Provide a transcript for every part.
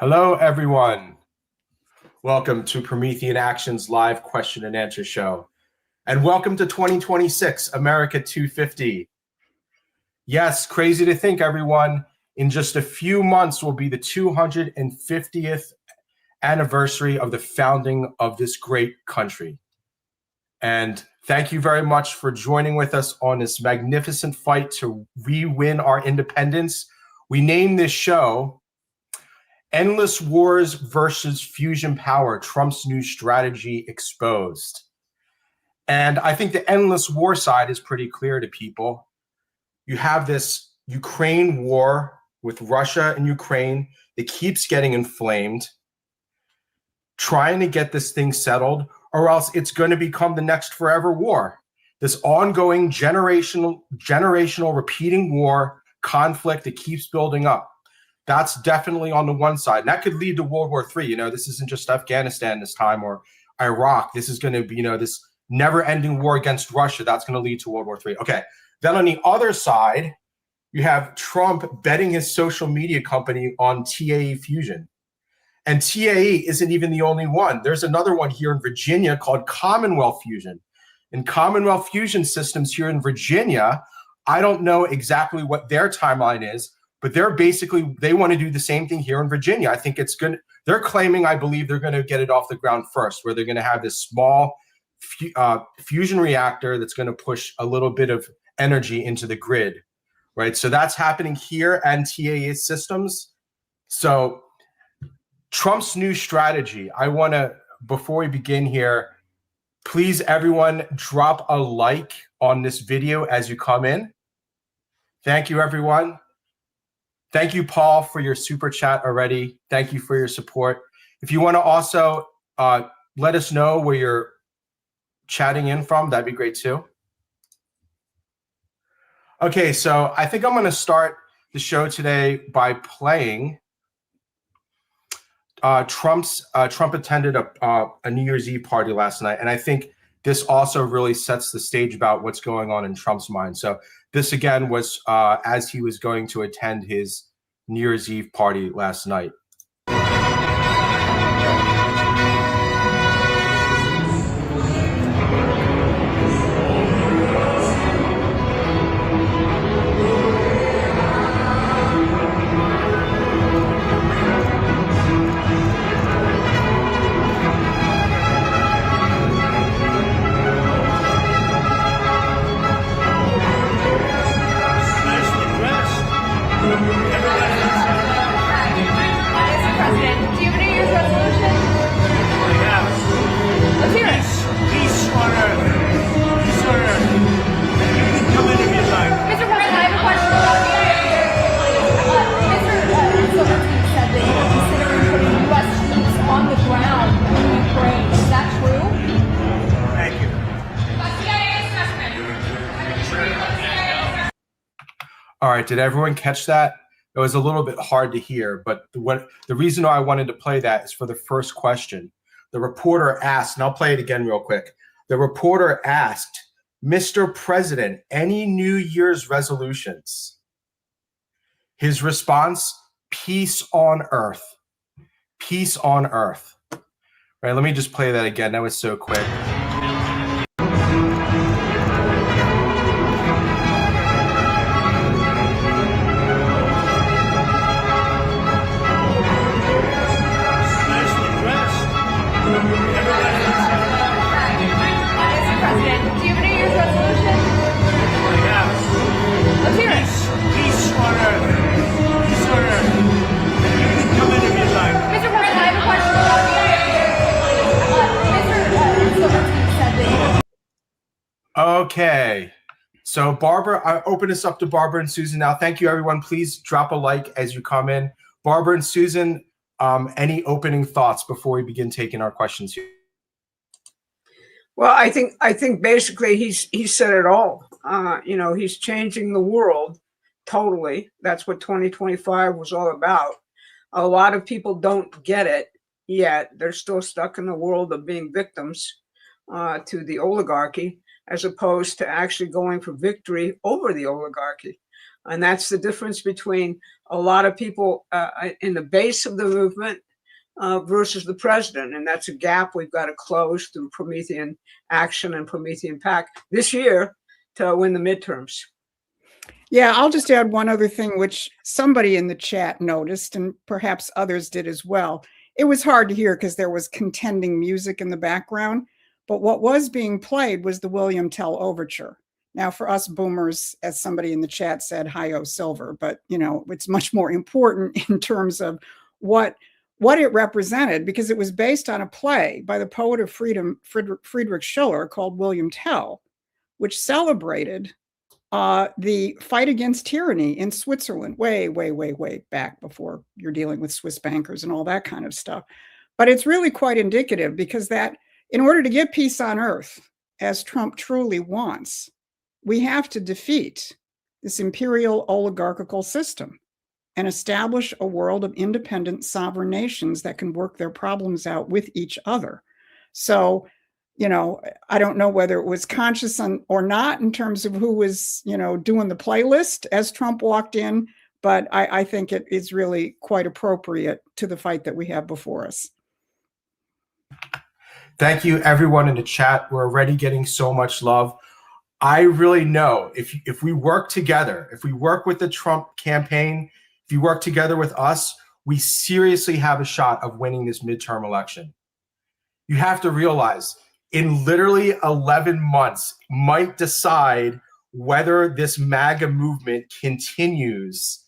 Hello, everyone. Welcome to Promethean Action's live question and answer show. And welcome to 2026, America 250. Yes, crazy to think, everyone. In just a few months will be the 250th anniversary of the founding of this great country. And thank you very much for joining with us on this magnificent fight to re-win our independence. We named this show Endless Wars versus Fusion Power, Trump's New Strategy Exposed. And I think the endless war side is pretty clear to people. You have this Ukraine war with Russia and Ukraine that keeps getting inflamed, trying to get this thing settled, or else it's going to become the next forever war. This ongoing generational repeating war conflict that keeps building up. That's definitely on the one side. And that could lead to World War III. This isn't just Afghanistan this time or Iraq. This is going to be, this never-ending war against Russia. That's going to lead to World War III. Okay. Then on the other side, you have Trump betting his social media company on TAE Fusion. And TAE isn't even the only one. There's another one here in Virginia called Commonwealth Fusion. And Commonwealth Fusion Systems here in Virginia, I don't know exactly what their timeline is, but they want to do the same thing here in Virginia. I think it's good. They're claiming, I believe, they're going to get it off the ground first, where they're going to have this small fusion reactor that's going to push a little bit of energy into the grid, right? So that's happening here and TAE Systems. So Trump's new strategy, I want to, before we begin here, please, everyone, drop a like on this video as you come in. Thank you, everyone. Thank you, Paul, for your super chat already. Thank you for your support. If you want to also let us know where you're chatting in from, that'd be great too. Okay, so I think I'm going to start the show today by playing Trump attended a New Year's Eve party last night, and I think this also really sets the stage about what's going on in Trump's mind. So this, again, was as he was going to attend his New Year's Eve party last night. All right, did everyone catch that? It was a little bit hard to hear, but the reason I wanted to play that is for the first question. The reporter asked, and I'll play it again real quick. The reporter asked, Mr. President, any New Year's resolutions? His response, peace on earth. Peace on earth. All right, let me just play that again. That was so quick. Okay, so Barbara, I open this up to Barbara and Susan now. Thank you, everyone. Please drop a like as you come in. Barbara and Susan, any opening thoughts before we begin taking our questions here? Well, I think basically he said it all. He's changing the world totally. That's what 2025 was all about. A lot of people don't get it yet. They're still stuck in the world of being victims to the oligarchy, as opposed to actually going for victory over the oligarchy. And that's the difference between a lot of people in the base of the movement versus the president. And that's a gap we've got to close through Promethean action and Promethean Pact this year to win the midterms. Yeah, I'll just add one other thing, which somebody in the chat noticed, and perhaps others did as well. It was hard to hear because there was contending music in the background, but what was being played was the William Tell Overture. Now, for us boomers, as somebody in the chat said, hi-oh silver, but it's much more important in terms of what it represented, because it was based on a play by the poet of freedom, Friedrich Schiller, called William Tell, which celebrated the fight against tyranny in Switzerland, way, way, way, way back before you're dealing with Swiss bankers and all that kind of stuff. But it's really quite indicative, because that in order to get peace on earth, as Trump truly wants, we have to defeat this imperial oligarchical system and establish a world of independent sovereign nations that can work their problems out with each other. So, I don't know whether it was conscious or not in terms of who was, doing the playlist as Trump walked in, but I think it is really quite appropriate to the fight that we have before us. Thank you, everyone in the chat. We're already getting so much love. I really know if we work together, if we work with the Trump campaign, if you work together with us, we seriously have a shot of winning this midterm election. You have to realize, in literally 11 months, might decide whether this MAGA movement continues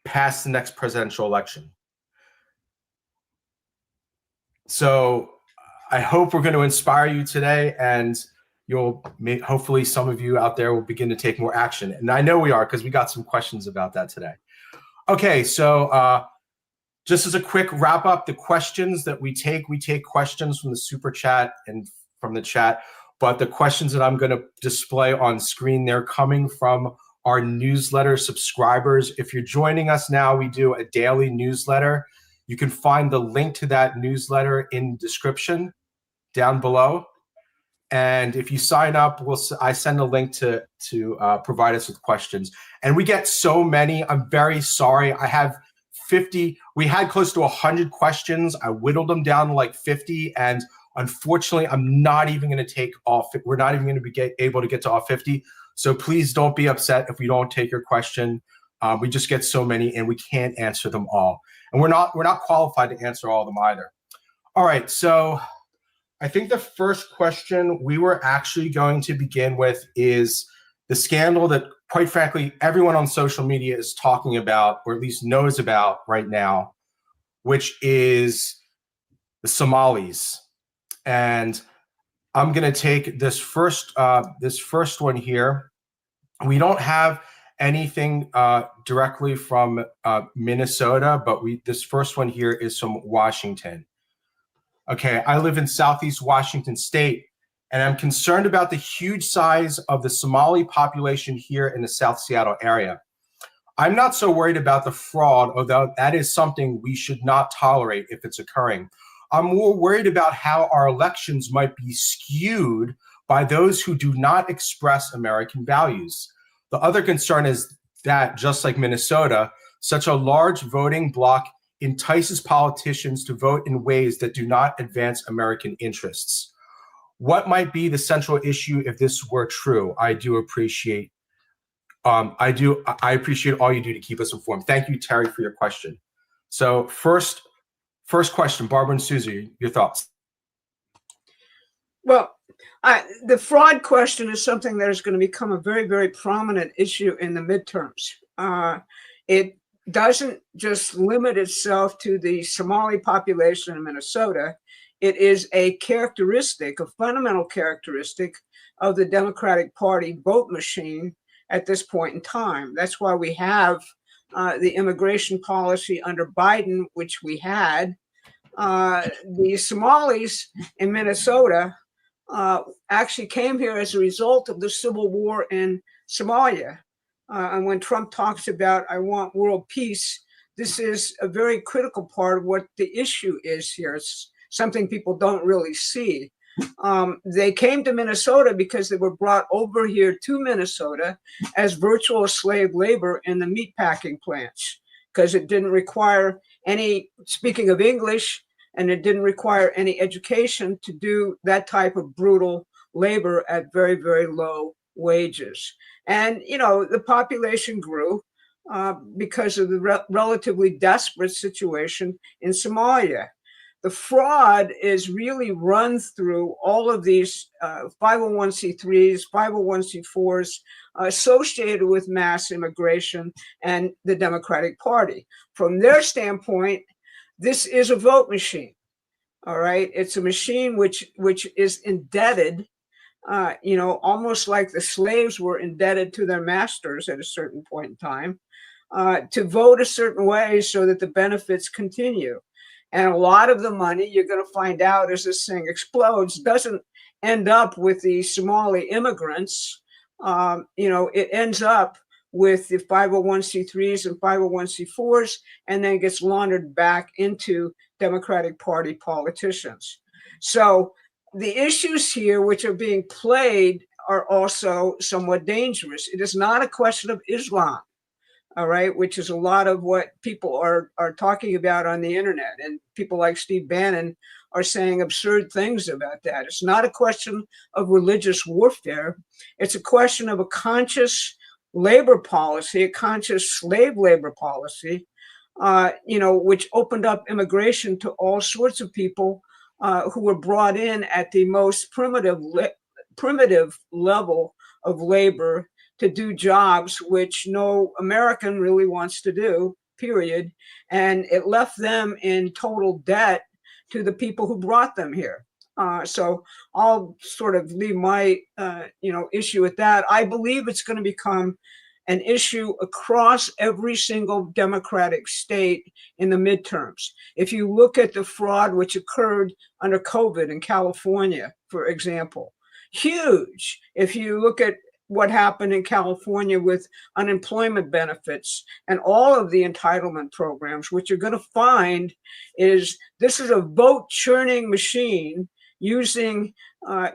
past the next presidential election. So I hope we're going to inspire you today, and hopefully some of you out there will begin to take more action. And I know we are, because we got some questions about that today. Okay, so just as a quick wrap up, the questions that we take questions from the super chat and from the chat, but the questions that I'm going to display on screen, they're coming from our newsletter subscribers. If you're joining us now, we do a daily newsletter. You can find the link to that newsletter in the description down below. And if you sign up, I send a link to provide us with questions. And we get so many. I'm very sorry. I have 50. We had close to 100 questions. I whittled them down to like 50. And unfortunately, I'm not even going to take all. We're not even going to be able to get to all 50. So please don't be upset if we don't take your question. We just get so many, and we can't answer them all. And we're not qualified to answer all of them either. All right. So I think the first question we were actually going to begin with is the scandal that, quite frankly, everyone on social media is talking about, or at least knows about right now, which is the Somalis. And I'm going to take this first one here. We don't have anything directly from Minnesota, but this first one here is from Washington. Okay, I live in Southeast Washington State, and I'm concerned about the huge size of the Somali population here in the South Seattle area. I'm not so worried about the fraud, although that is something we should not tolerate if it's occurring. I'm more worried about how our elections might be skewed by those who do not express American values. The other concern is that, just like Minnesota, such a large voting bloc entices politicians to vote in ways that do not advance American interests. What might be the central issue if this were true? I appreciate all you do to keep us informed. Thank you, Terry, for your question. So first question, Barbara and Susie, your thoughts. Well, the fraud question is something that is going to become a very, very prominent issue in the midterms. It doesn't just limit itself to the Somali population in Minnesota. It is a fundamental characteristic of the Democratic Party vote machine at this point in time. That's why we have the immigration policy under Biden, which we had. The Somalis in Minnesota actually came here as a result of the civil war in Somalia. And when Trump talks about, I want world peace, this is a very critical part of what the issue is here. It's something people don't really see. They came to Minnesota because they were brought over here to Minnesota as virtual slave labor in the meatpacking plants, because it didn't require any speaking of English, and it didn't require any education to do that type of brutal labor at very, very low wages. And, you know, the population grew because of the relatively desperate situation in Somalia. The fraud is really run through all of these 501c3s, 501c4s associated with mass immigration and the Democratic Party. From their standpoint, this is a vote machine. All right. It's a machine which is indebted, you know, almost like the slaves were indebted to their masters at a certain point in time, to vote a certain way so that the benefits continue. And a lot of the money, you're going to find out as this thing explodes, doesn't end up with the Somali immigrants. You know, it ends up with the 501c3s and 501c4s, and then gets laundered back into Democratic Party politicians. So the issues here which are being played are also somewhat dangerous. It is not a question of Islam, all right, which is a lot of what people are talking about on the internet. And people like Steve Bannon are saying absurd things about that. It's not a question of religious warfare. It's a question of a conscious labor policy, a conscious slave labor policy, you know, which opened up immigration to all sorts of people who were brought in at the most primitive level of labor to do jobs which no American really wants to do, period. And it left them in total debt to the people who brought them here. So I'll sort of leave my, you know, issue with that. I believe it's going to become an issue across every single Democratic state in the midterms. If you look at the fraud which occurred under COVID in California, for example, huge. If you look at what happened in California with unemployment benefits and all of the entitlement programs, what you're going to find is this is a vote churning machine using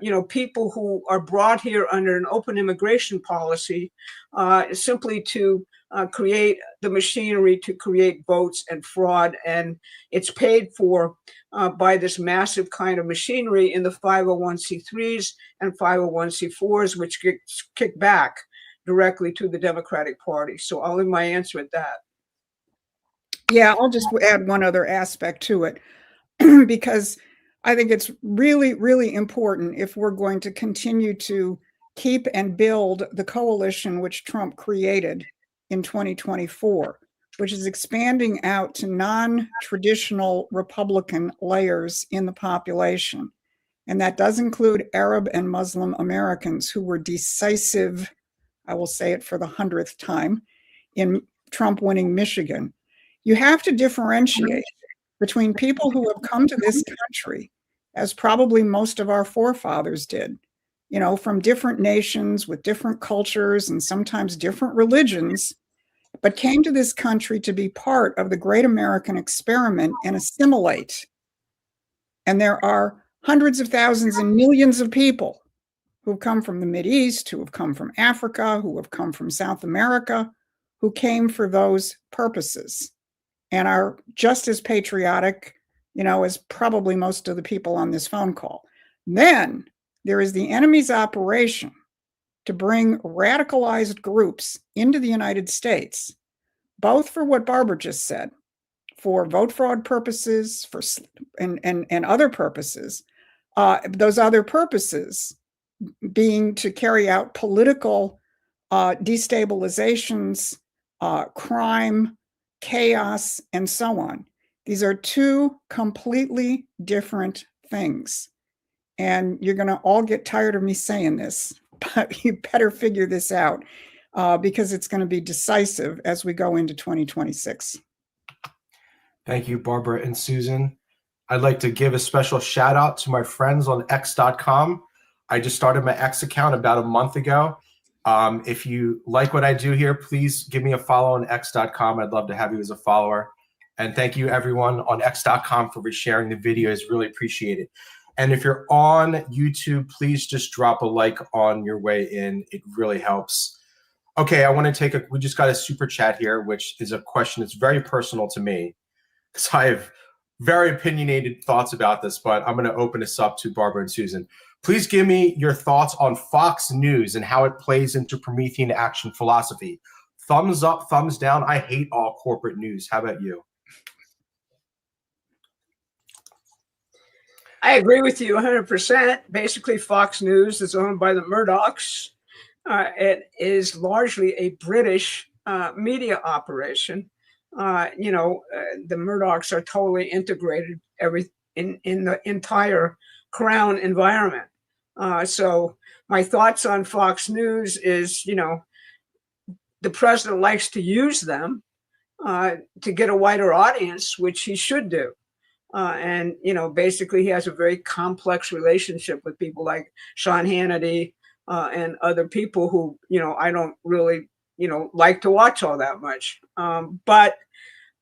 you know, people who are brought here under an open immigration policy simply to create the machinery to create votes and fraud. And it's paid for by this massive kind of machinery in the 501c3s and 501c4s, which gets kicked back directly to the Democratic Party. So I'll leave my answer at that. Yeah, I'll just add one other aspect to it, because I think it's really, really important if we're going to continue to keep and build the coalition which Trump created in 2024, which is expanding out to non-traditional Republican layers in the population. And that does include Arab and Muslim Americans who were decisive, I will say it for the 100th time, in Trump winning Michigan. You have to differentiate between people who have come to this country, as probably most of our forefathers did, you know, from different nations with different cultures and sometimes different religions, but came to this country to be part of the great American experiment and assimilate. And there are hundreds of thousands and millions of people who've come from the Mideast, who have come from Africa, who have come from South America, who came for those purposes and are just as patriotic, you know, as probably most of the people on this phone call. Then there is the enemy's operation to bring radicalized groups into the United States, both for what Barbara just said, for vote fraud purposes, for and other purposes. Those other purposes being to carry out political destabilizations, crime, chaos, and so on. These are two completely different things. And you're going to all get tired of me saying this, but you better figure this out because it's going to be decisive as we go into 2026. Thank you, Barbara and Susan. I'd like to give a special shout out to my friends on X.com. I just started my X account about a month ago. If you like what I do here, please give me a follow on X.com. I'd love to have you as a follower. And thank you everyone on X.com for resharing the videos. Really appreciate it. And if you're on YouTube, please just drop a like on your way in. It really helps. Okay, I want to we just got a super chat here, which is a question that's very personal to me, because I have very opinionated thoughts about this, but I'm going to open this up to Barbara and Susan. Please give me your thoughts on Fox News and how it plays into Promethean action philosophy. Thumbs up, thumbs down. I hate all corporate news. How about you? I agree with you 100%. Basically, Fox News is owned by the Murdochs. It is largely a British media operation. The Murdochs are totally integrated in the entire Crown environment. So my thoughts on Fox News is, the president likes to use them to get a wider audience, which he should do. And basically he has a very complex relationship with people like Sean Hannity and other people who, I don't really, like to watch all that much. But,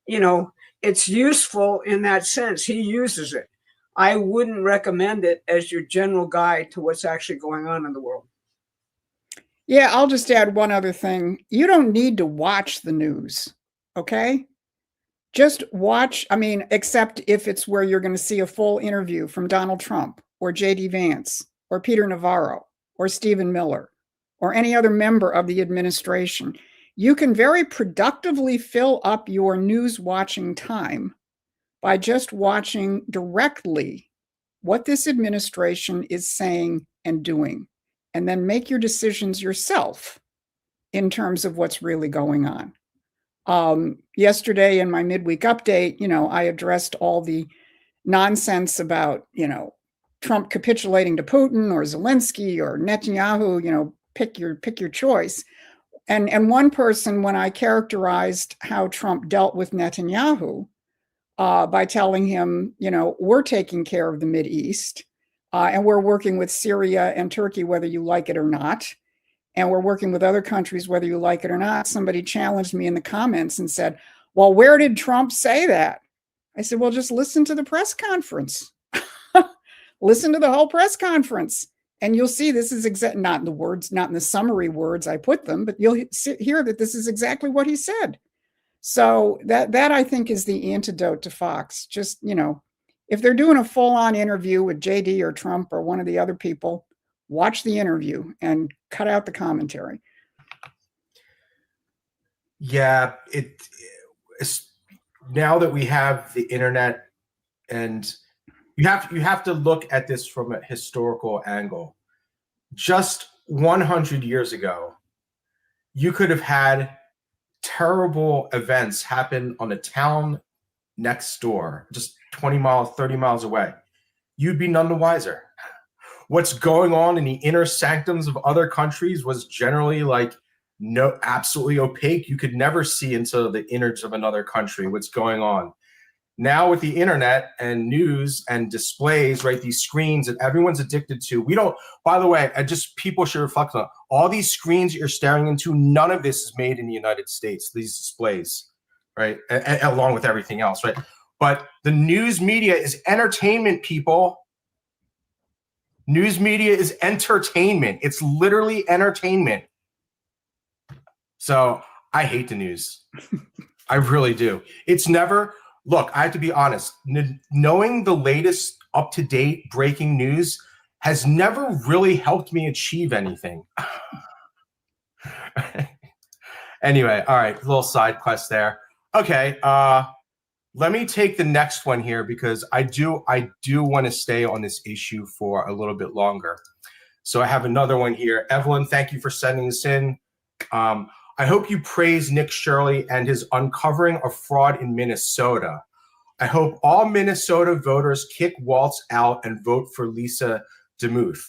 it's useful in that sense. He uses it. I wouldn't recommend it as your general guide to what's actually going on in the world. Yeah, I'll just add one other thing. You don't need to watch the news, okay? Just watch, except if it's where you're going to see a full interview from Donald Trump or J.D. Vance or Peter Navarro or Stephen Miller or any other member of the administration. You can very productively fill up your news watching time by just watching directly what this administration is saying and doing, and then make your decisions yourself in terms of what's really going on. Yesterday in my midweek update, I addressed all the nonsense about, Trump capitulating to Putin or Zelensky or Netanyahu, pick your choice. And one person, when I characterized how Trump dealt with Netanyahu by telling him, we're taking care of the Mideast and we're working with Syria and Turkey, whether you like it or not. And we're working with other countries, whether you like it or not. Somebody challenged me in the comments and said, well, where did Trump say that? I said, well, just listen to the press conference. Listen to the whole press conference. And you'll see this is not in the words, not in the summary words I put them, but you'll hear that this is exactly what he said. So that I think is the antidote to Fox. Just, if they're doing a full-on interview with JD or Trump or one of the other people, watch the interview and cut out the commentary. Yeah, it's now that we have the internet, and you have to look at this from a historical angle. Just 100 years ago, you could have had terrible events happen on a town next door, just 20 miles, 30 miles away. You'd be none the wiser. What's going on in the inner sanctums of other countries was generally absolutely opaque. You could never see into the innards of another country, what's going on. Now with the internet and news and displays, right, these screens that everyone's addicted to, by the way, people should reflect on all these screens that you're staring into. None of this is made in the United States, these displays, right, along with everything else, right? But the news media is entertainment, people. News media is entertainment. It's literally entertainment. So I hate the news. I really do. It's never, look, I have to be honest, knowing the latest up-to-date breaking news has never really helped me achieve anything. Anyway, all right, little side quest there. Okay, let me take the next one here because I do want to stay on this issue for a little bit longer. So I have another one here. Evelyn, thank you for sending this in. I hope you praise Nick Shirley and his uncovering of fraud in Minnesota. I hope all Minnesota voters kick Waltz out and vote for Lisa DeMuth.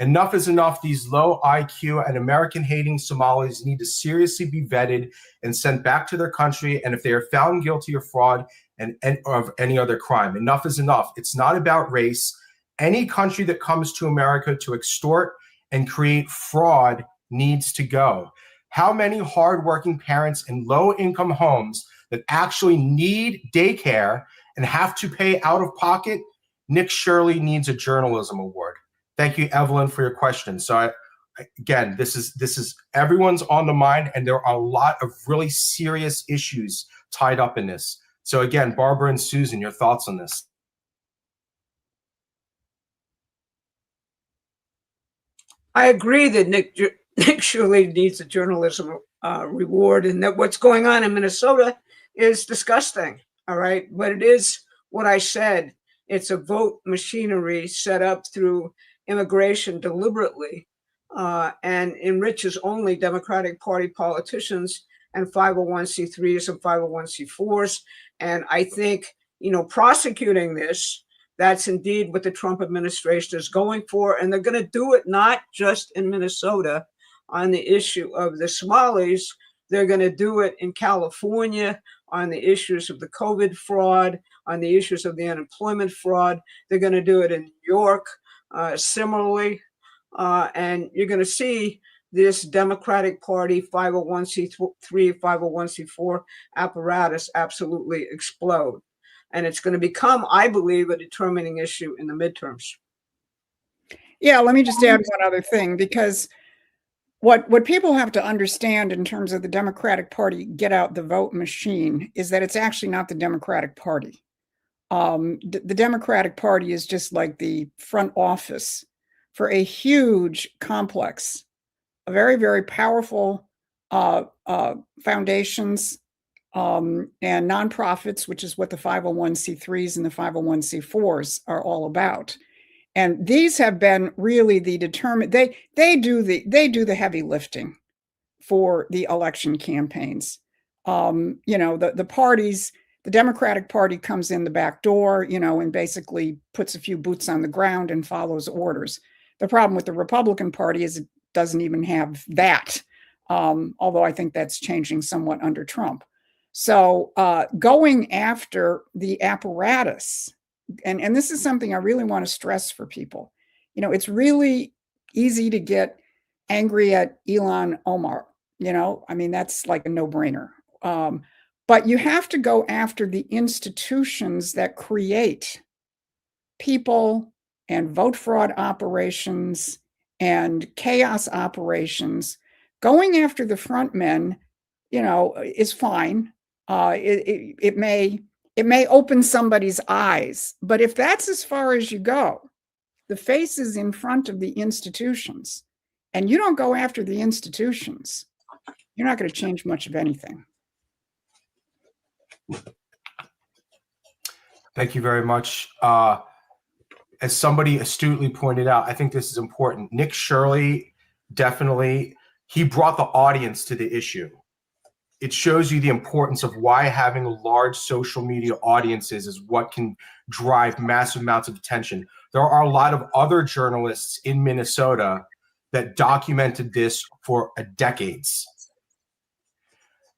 Enough is enough. These low IQ and American-hating Somalis need to seriously be vetted and sent back to their country, and if they are found guilty of fraud and of any other crime. Enough is enough. It's not about race. Any country that comes to America to extort and create fraud needs to go. How many hardworking parents in low-income homes that actually need daycare and have to pay out of pocket Nick Shirley needs a journalism award. Thank you, Evelyn, for your question. So again, this is everyone's on the mind, and there are a lot of really serious issues tied up in this. So again, Barbara and Susan, your thoughts on this? I agree that Nick Shirley needs a journalism reward, and that what's going on in Minnesota is disgusting. All right, but it is what I said. It's a vote machinery set up through immigration deliberately, and enriches only Democratic Party politicians and 501c3s and 501c4s. And I think, prosecuting this, that's indeed what the Trump administration is going for. And they're going to do it not just in Minnesota on the issue of the Somalis. They're going to do it in California on the issues of the COVID fraud, on the issues of the unemployment fraud. They're going to do it in New York similarly. And you're going to see this Democratic Party 501c3, 501c4 apparatus absolutely explode. And it's going to become, I believe, a determining issue in the midterms. Yeah, let me just add one other thing, because what people have to understand in terms of the Democratic Party get out the vote machine is that it's actually not the Democratic Party. The Democratic Party is just like the front office for a huge complex, a very, very powerful foundations and nonprofits, which is what the 501c3s and the 501c4s are all about. And these have been really the they do the heavy lifting for the election campaigns. The parties, the Democratic Party comes in the back door, and basically puts a few boots on the ground and follows orders. The problem with the Republican Party is it doesn't even have that, although I think that's changing somewhat under Trump. So going after the apparatus, and this is something I really want to stress for people. It's really easy to get angry at Ilhan Omar. That's like a no-brainer. But you have to go after the institutions that create people and vote fraud operations and chaos operations. Going after the front men, is fine. It may open somebody's eyes, but if that's as far as you go, the face is in front of the institutions, and you don't go after the institutions, you're not going to change much of anything. Thank you very much. As somebody astutely pointed out, I think this is important. Nick Shirley, definitely, he brought the audience to the issue. It shows you the importance of why having large social media audiences is what can drive massive amounts of attention. There are a lot of other journalists in Minnesota that documented this for decades.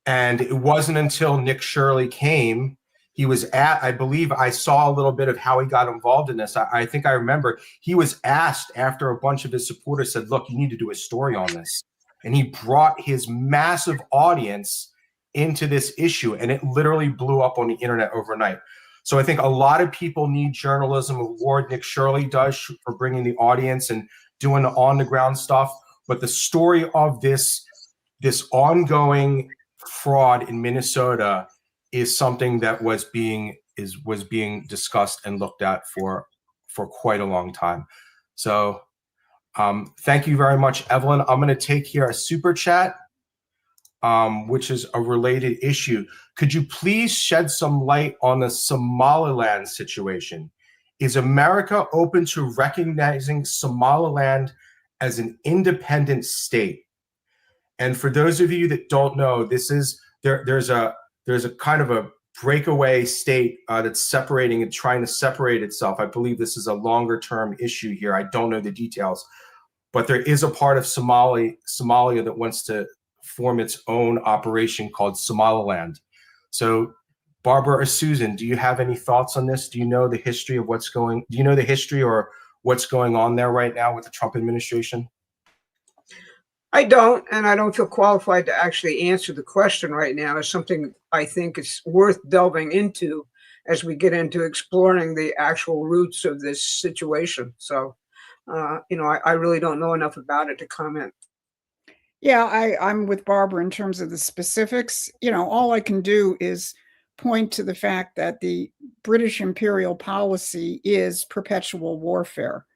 And it wasn't until Nick Shirley came, he was I believe I saw a little bit of how he got involved in this. I think I remember he was asked after a bunch of his supporters said, look, you need to do a story on this. And he brought his massive audience into this issue, and it literally blew up on the internet overnight. So I think a lot of people need journalism award. Nick Shirley does for bringing the audience and doing the on-the-ground stuff. But the story of this ongoing fraud in Minnesota is something that was being discussed and looked at for quite a long time. So thank you very much, Evelyn. I'm going to take here a super chat, which is a related issue. Could you please shed some light on the Somaliland situation? Is America open to recognizing Somaliland as an independent state? And for those of you that don't know, there's a kind of a breakaway state that's separating and trying to separate itself. I believe this is a longer term issue here. I don't know the details, but there is a part of Somalia that wants to form its own operation called Somaliland. So Barbara or Susan, do you have any thoughts on this? Do you know the history of do you know the history or what's going on there right now with the Trump administration? I don't, and I don't feel qualified to actually answer the question right now. It's something I think is worth delving into as we get into exploring the actual roots of this situation. So, I really don't know enough about it to comment. Yeah, I'm with Barbara in terms of the specifics. All I can do is point to the fact that the British imperial policy is perpetual warfare.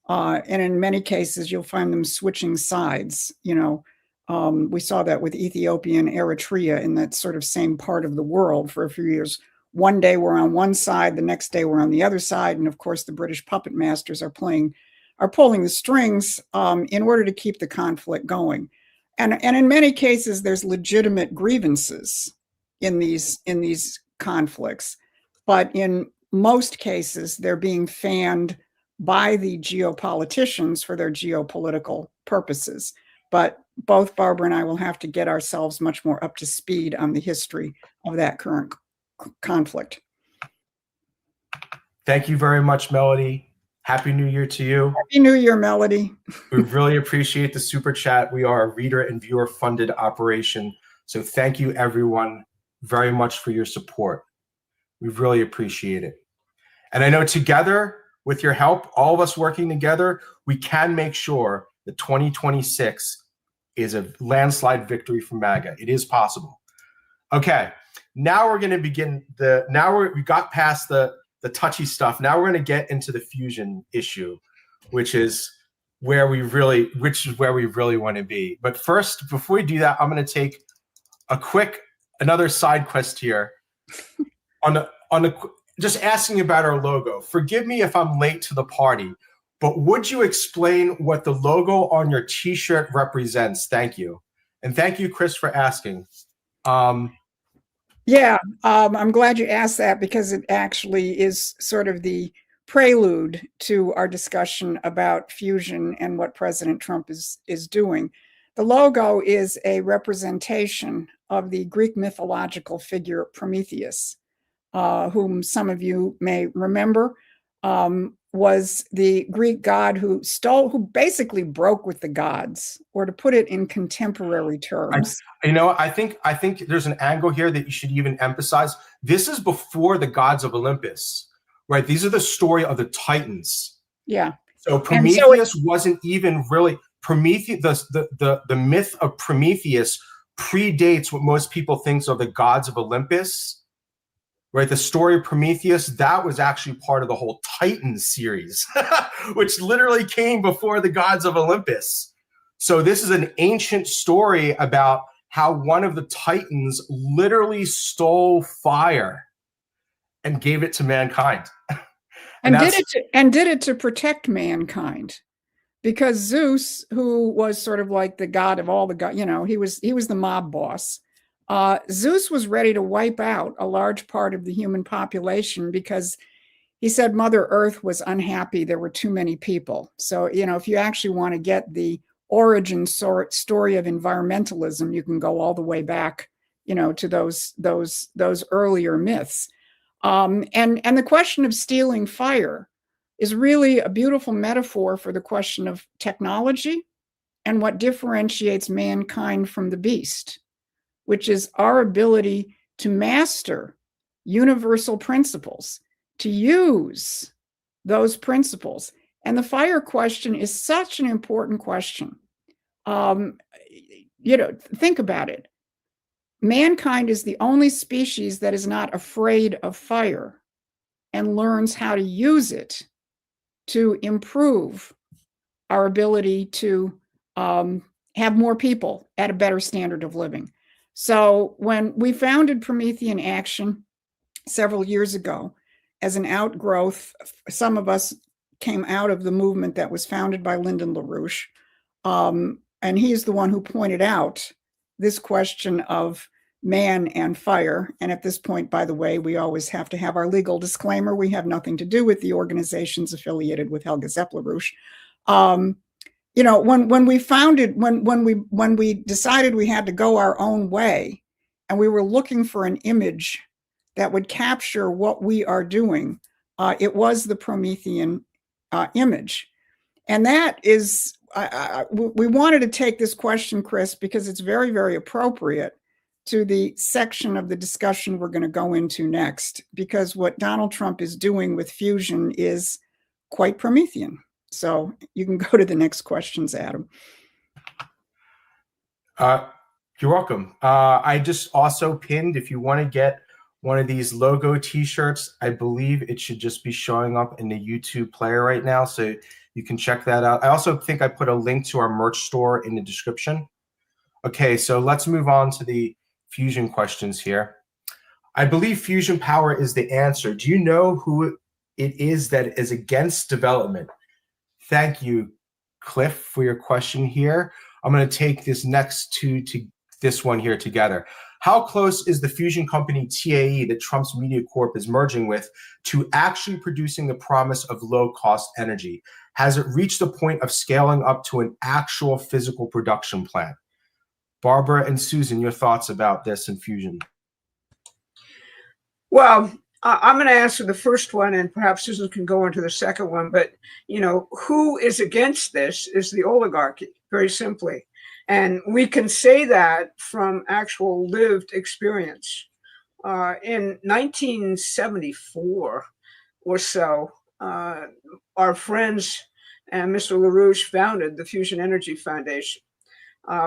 And in many cases, you'll find them switching sides. We saw that with Ethiopia and Eritrea in that sort of same part of the world for a few years. One day we're on one side, the next day we're on the other side. And of course, the British puppet masters are pulling the strings in order to keep the conflict going. And in many cases, there's legitimate grievances in these conflicts, but in most cases, they're being fanned by the geopoliticians for their geopolitical purposes. But both Barbara and I will have to get ourselves much more up to speed on the history of that current conflict. Thank you very much, Melody. Happy New Year to you. Happy New Year, Melody. We really appreciate the super chat. We are a reader and viewer funded operation. So thank you everyone very much for your support. We really appreciate it. And I know together, with your help, all of us working together, we can make sure that 2026 is a landslide victory for MAGA. It is possible. Okay, now we're going to begin we got past the touchy stuff. Now we're going to get into the fusion issue, which is where we really want to be. But first, before we do that, I'm going to take another side quest here just asking about our logo. Forgive me if I'm late to the party, but would you explain what the logo on your t-shirt represents? Thank you. And thank you, Chris, for asking. Yeah, I'm glad you asked that because it actually is sort of the prelude to our discussion about fusion and what President Trump is doing. The logo is a representation of the Greek mythological figure Prometheus, whom some of you may remember, was the Greek god who basically broke with the gods, or to put it in contemporary terms. I think there's an angle here that you should even emphasize. This is before the gods of Olympus, right? These are the story of the Titans. Yeah. So Prometheus wasn't even really Prometheus. The myth of Prometheus predates what most people think of the gods of Olympus. Right, the story of Prometheus, that was actually part of the whole Titans series, which literally came before the gods of Olympus. So this is an ancient story about how one of the Titans literally stole fire and gave it to mankind. and did it to protect mankind. Because Zeus, who was sort of like the god of all the gods, he was the mob boss. Zeus was ready to wipe out a large part of the human population because he said Mother Earth was unhappy. There were too many people. So, if you actually want to get the origin story of environmentalism, you can go all the way back, to those earlier myths. And the question of stealing fire is really a beautiful metaphor for the question of technology and what differentiates mankind from the beast, which is our ability to master universal principles, to use those principles. And the fire question is such an important question. Think about it. Mankind is the only species that is not afraid of fire and learns how to use it to improve our ability to have more people at a better standard of living. So when we founded Promethean Action several years ago as an outgrowth, some of us came out of the movement that was founded by Lyndon LaRouche. And he's the one who pointed out this question of man and fire. And at this point, by the way, we always have to have our legal disclaimer. We have nothing to do with the organizations affiliated with Helga Zepp-LaRouche. When we decided we had to go our own way, and we were looking for an image that would capture what we are doing, it was the Promethean image. And that is, we wanted to take this question, Chris, because it's very, very appropriate to the section of the discussion we're going to go into next, because what Donald Trump is doing with fusion is quite Promethean. So you can go to the next questions, Adam. You're welcome. I just also pinned, if you want to get one of these logo t-shirts, I believe it should just be showing up in the YouTube player right now, so you can check that out. I also think I put a link to our merch store in the description. Okay, so let's move on to the fusion questions here. I believe fusion power is the answer. Do you know who it is that is against development? Thank you, Cliff, for your question here. I'm going to take this next to this one here together. How close is the fusion company TAE that Trump's Media Corp is merging with to actually producing the promise of low-cost energy? Has it reached the point of scaling up to an actual physical production plant? Barbara and Susan, your thoughts about this and fusion? Well, I'm going to answer the first one, and perhaps Susan can go into the second one. But, who is against this is the oligarchy, very simply. And we can say that from actual lived experience. In 1974 or so, our friends and Mr. LaRouche founded the Fusion Energy Foundation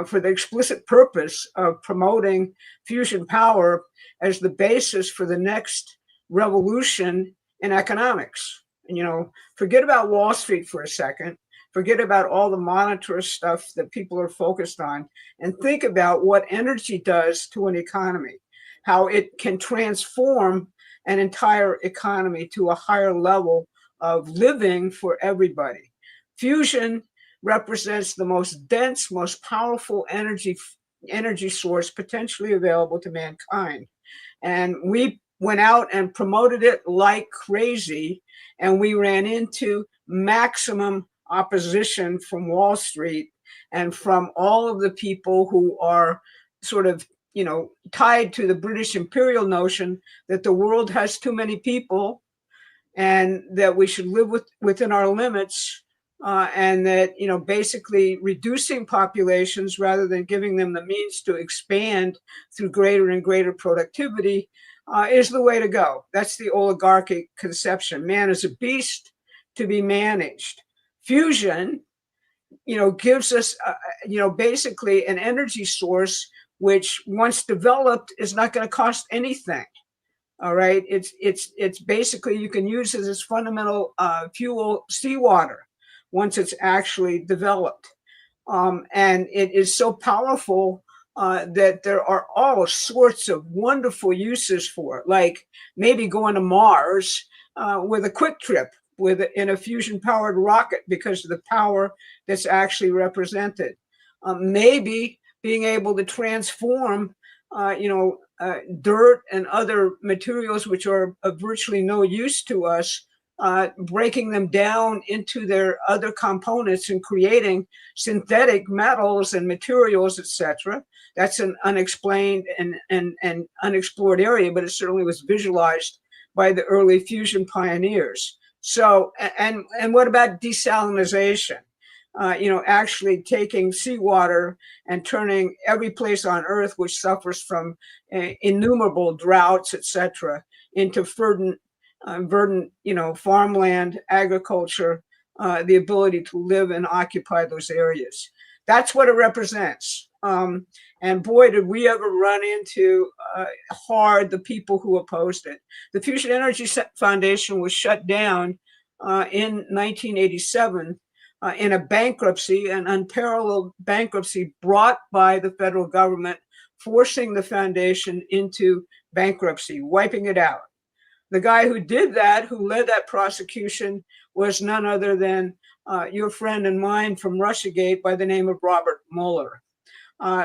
for the explicit purpose of promoting fusion power as the basis for the next revolution in economics. And, forget about Wall Street for a second. Forget about all the monetarist stuff that people are focused on, and think about what energy does to an economy, how it can transform an entire economy to a higher level of living for everybody. Fusion represents the most dense, most powerful energy source potentially available to mankind. And we went out and promoted it like crazy, and we ran into maximum opposition from Wall Street and from all of the people who are sort of, tied to the British imperial notion that the world has too many people and that we should live within our limits, and that, basically reducing populations rather than giving them the means to expand through greater and greater productivity is the way to go. That's the oligarchic conception. Man is a beast to be managed. Fusion, gives us, basically an energy source which, once developed, is not going to cost anything. All right, it's basically, you can use it as fundamental fuel, seawater, once it's actually developed, and it is so powerful that there are all sorts of wonderful uses for it, like maybe going to Mars with a quick trip in a fusion-powered rocket because of the power that's actually represented. Maybe being able to transform, dirt and other materials which are of virtually no use to us, breaking them down into their other components and creating synthetic metals and materials, etc. That's an unexplained and unexplored area, but it certainly was visualized by the early fusion pioneers. So, and what about desalinization? Actually taking seawater and turning every place on Earth which suffers from innumerable droughts, etc., into verdant, farmland, agriculture, the ability to live and occupy those areas. That's what it represents. And boy, did we ever run into hard the people who opposed it. The Fusion Energy Foundation was shut down in 1987 in a bankruptcy, an unparalleled bankruptcy brought by the federal government, forcing the foundation into bankruptcy, wiping it out. The guy who did that, who led that prosecution, was none other than your friend and mine from Russiagate by the name of Robert Mueller.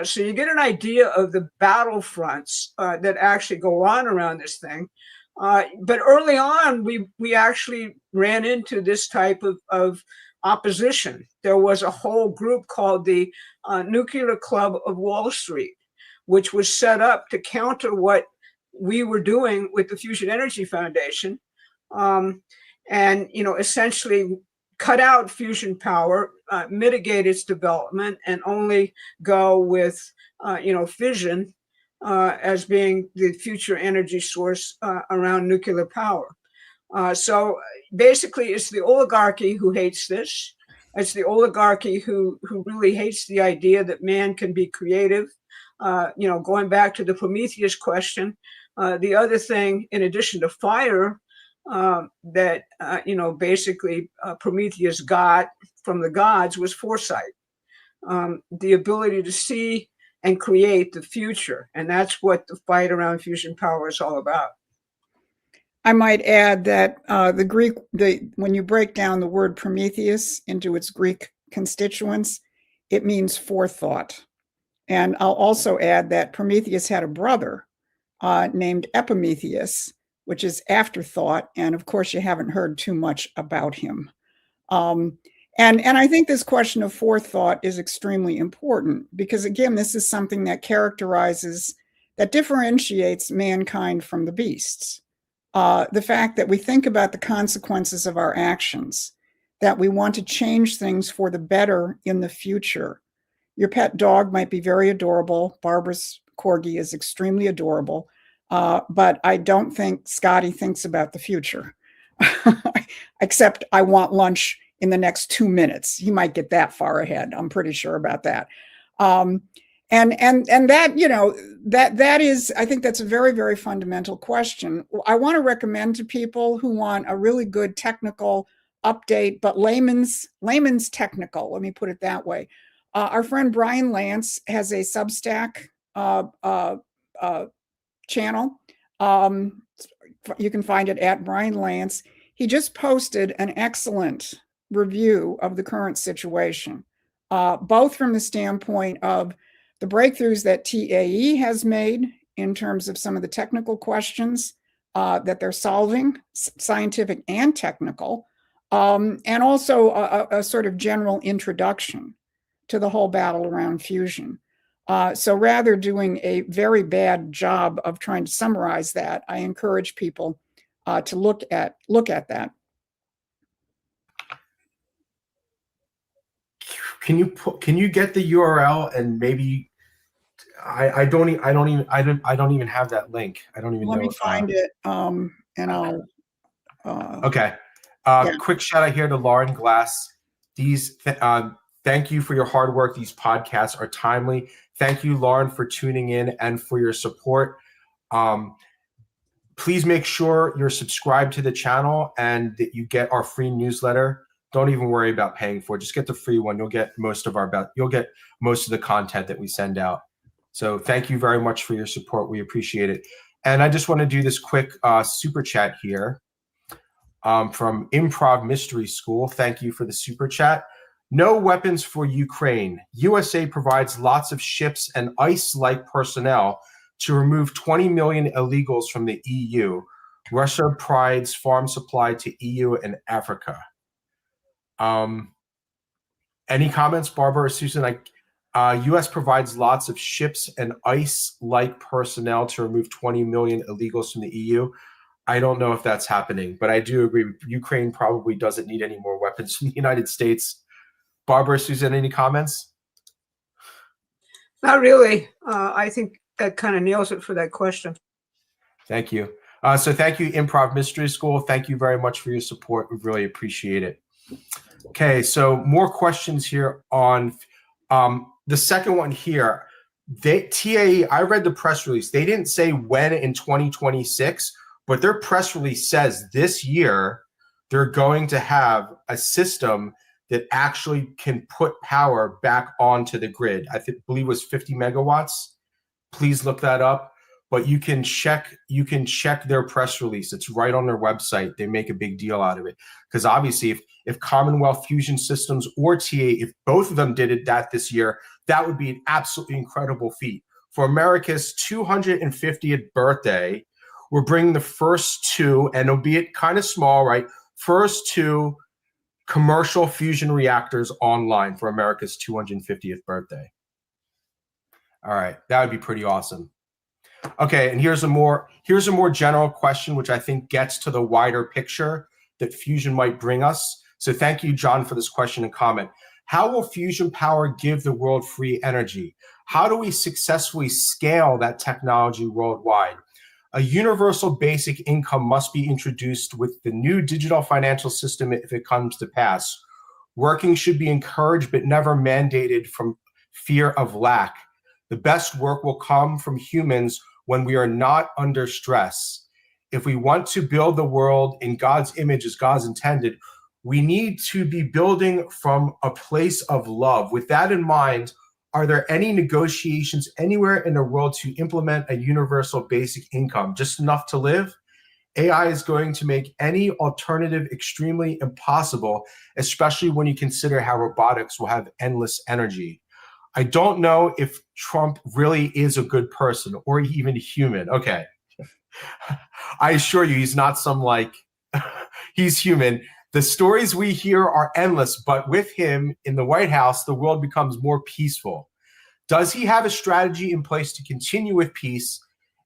So you get an idea of the battlefronts that actually go on around this thing. But early on, we actually ran into this type of opposition. There was a whole group called the Nuclear Club of Wall Street, which was set up to counter what we were doing with the Fusion Energy Foundation, and essentially cut out fusion power, mitigate its development, and only go with fission as being the future energy source around nuclear power. So basically, it's the oligarchy who hates this. It's the oligarchy who really hates the idea that man can be creative. Going back to the Prometheus question, the other thing, in addition to fire, that basically Prometheus got from the gods was foresight, the ability to see and create the future, and that's what the fight around fusion power is all about. I might add that when you break down the word Prometheus into its Greek constituents, it means forethought. And I'll also add that Prometheus had a brother named Epimetheus, which is afterthought. And of course, you haven't heard too much about him. And I think this question of forethought is extremely important because, again, this is something that differentiates mankind from the beasts. The fact that we think about the consequences of our actions, that we want to change things for the better in the future. Your pet dog might be very adorable. Barbara's corgi is extremely adorable. But I don't think Scotty thinks about the future, except I want lunch in the next 2 minutes. He might get that far ahead. I'm pretty sure about that. And that, that is, I think that's a very, very fundamental question. I want to recommend to people who want a really good technical update, but layman's technical, let me put it that way. Our friend Brian Lance has a Substack channel. You can find it at Brian Lance. He just posted an excellent review of the current situation, both from the standpoint of the breakthroughs that TAE has made in terms of some of the technical questions that they're solving, scientific and technical, and also a sort of general introduction to the whole battle around fusion. So rather doing a very bad job of trying to summarize that, I encourage people to look at that. Can you get the URL and maybe I don't even have that link. I don't even know. Let me find it and I'll. Okay. Yeah. Quick shout out here to Lauren Glass. Thank you for your hard work. These podcasts are timely. Thank you, Lauren, for tuning in and for your support. Please make sure you're subscribed to the channel and that you get our free newsletter. Don't even worry about paying for it. Just get the free one. You'll get most of the content that we send out. So thank you very much for your support. We appreciate it. And I just want to do this quick super chat here from Improv Mystery School. Thank you for the super chat. No weapons for Ukraine. USA provides lots of ships and ICE-like personnel to remove 20 million illegals from the EU. Russia provides farm supply to EU and Africa. Any comments, Barbara or Susan? U.S. provides lots of ships and ICE-like personnel to remove 20 million illegals from the EU. I don't know if that's happening, but I do agree. Ukraine probably doesn't need any more weapons from the United States. Barbara, Susan, any comments? Not really. I think that kind of nails it for that question. Thank you. So thank you, Improv Mystery School. Thank you very much for your support. We really appreciate it. Okay, so more questions here on the second one here. TAE, I read the press release. They didn't say when in 2026, but their press release says this year they're going to have a system that actually can put power back onto the grid. I believe it was 50 megawatts. Please look that up. But you can check their press release. It's right on their website. They make a big deal out of it. Because obviously if Commonwealth Fusion Systems or TAE, if both of them did that this year, that would be an absolutely incredible feat. For America's 250th birthday, we're bringing the first two, and albeit kind of small, right? First two commercial fusion reactors online for America's 250th birthday. All right, that would be pretty awesome. Okay, and here's a more general question, which I think gets to the wider picture that fusion might bring us. So thank you, John, for this question and comment. How will fusion power give the world free energy? how do we successfully scale that technology worldwide? A universal basic income must be introduced with the new digital financial system if it comes to pass. Working should be encouraged but never mandated from fear of lack. The best work will come from humans when we are not under stress. If we want to build the world in God's image as God's intended, we need to be building from a place of love. With that in mind, are there any negotiations anywhere in the world to implement a universal basic income, just enough to live? AI is going to make any alternative extremely impossible, especially when you consider how robotics will have endless energy. I don't know if Trump really is a good person or even human. Okay. I assure you, he's not some he's human. The stories we hear are endless, but with him in the White House, the world becomes more peaceful. Does he have a strategy in place to continue with peace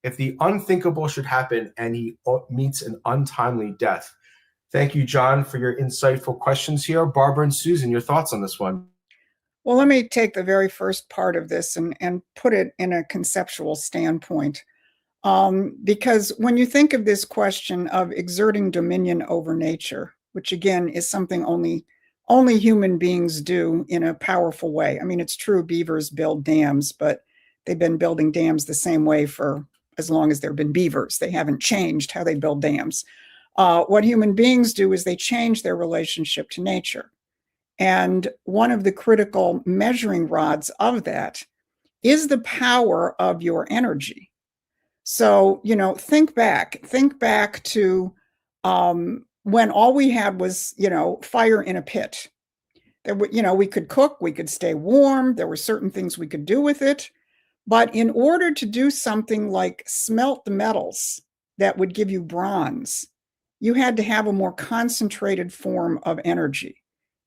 if the unthinkable should happen and he meets an untimely death? Thank you, John, for your insightful questions here. Barbara and Susan, your thoughts on this one? Well, let me take the very first part of this and put it in a conceptual standpoint. Because when you think of this question of exerting dominion over nature, which again is something only human beings do in a powerful way. I mean, it's true beavers build dams, but they've been building dams the same way for as long as there have been beavers. They haven't changed how they build dams. What human beings do is they change their relationship to nature. And one of the critical measuring rods of that is the power of your energy. So, think back to when all we had was, fire in a pit. There were, we could cook, we could stay warm. There were certain things we could do with it. But in order to do something like smelt the metals that would give you bronze, you had to have a more concentrated form of energy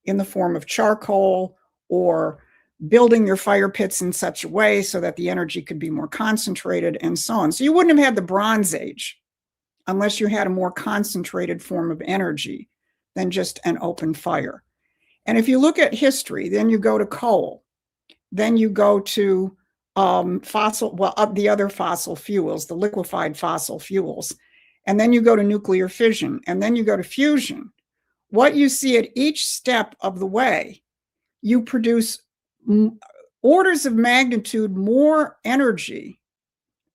in the form of charcoal or building your fire pits in such a way so that the energy could be more concentrated and so on. So you wouldn't have had the Bronze Age unless you had a more concentrated form of energy than just an open fire. And if you look at history, then you go to coal, then you go to the other fossil fuels, the liquefied fossil fuels, and then you go to nuclear fission, and then you go to fusion. What you see at each step of the way, you produce orders of magnitude more energy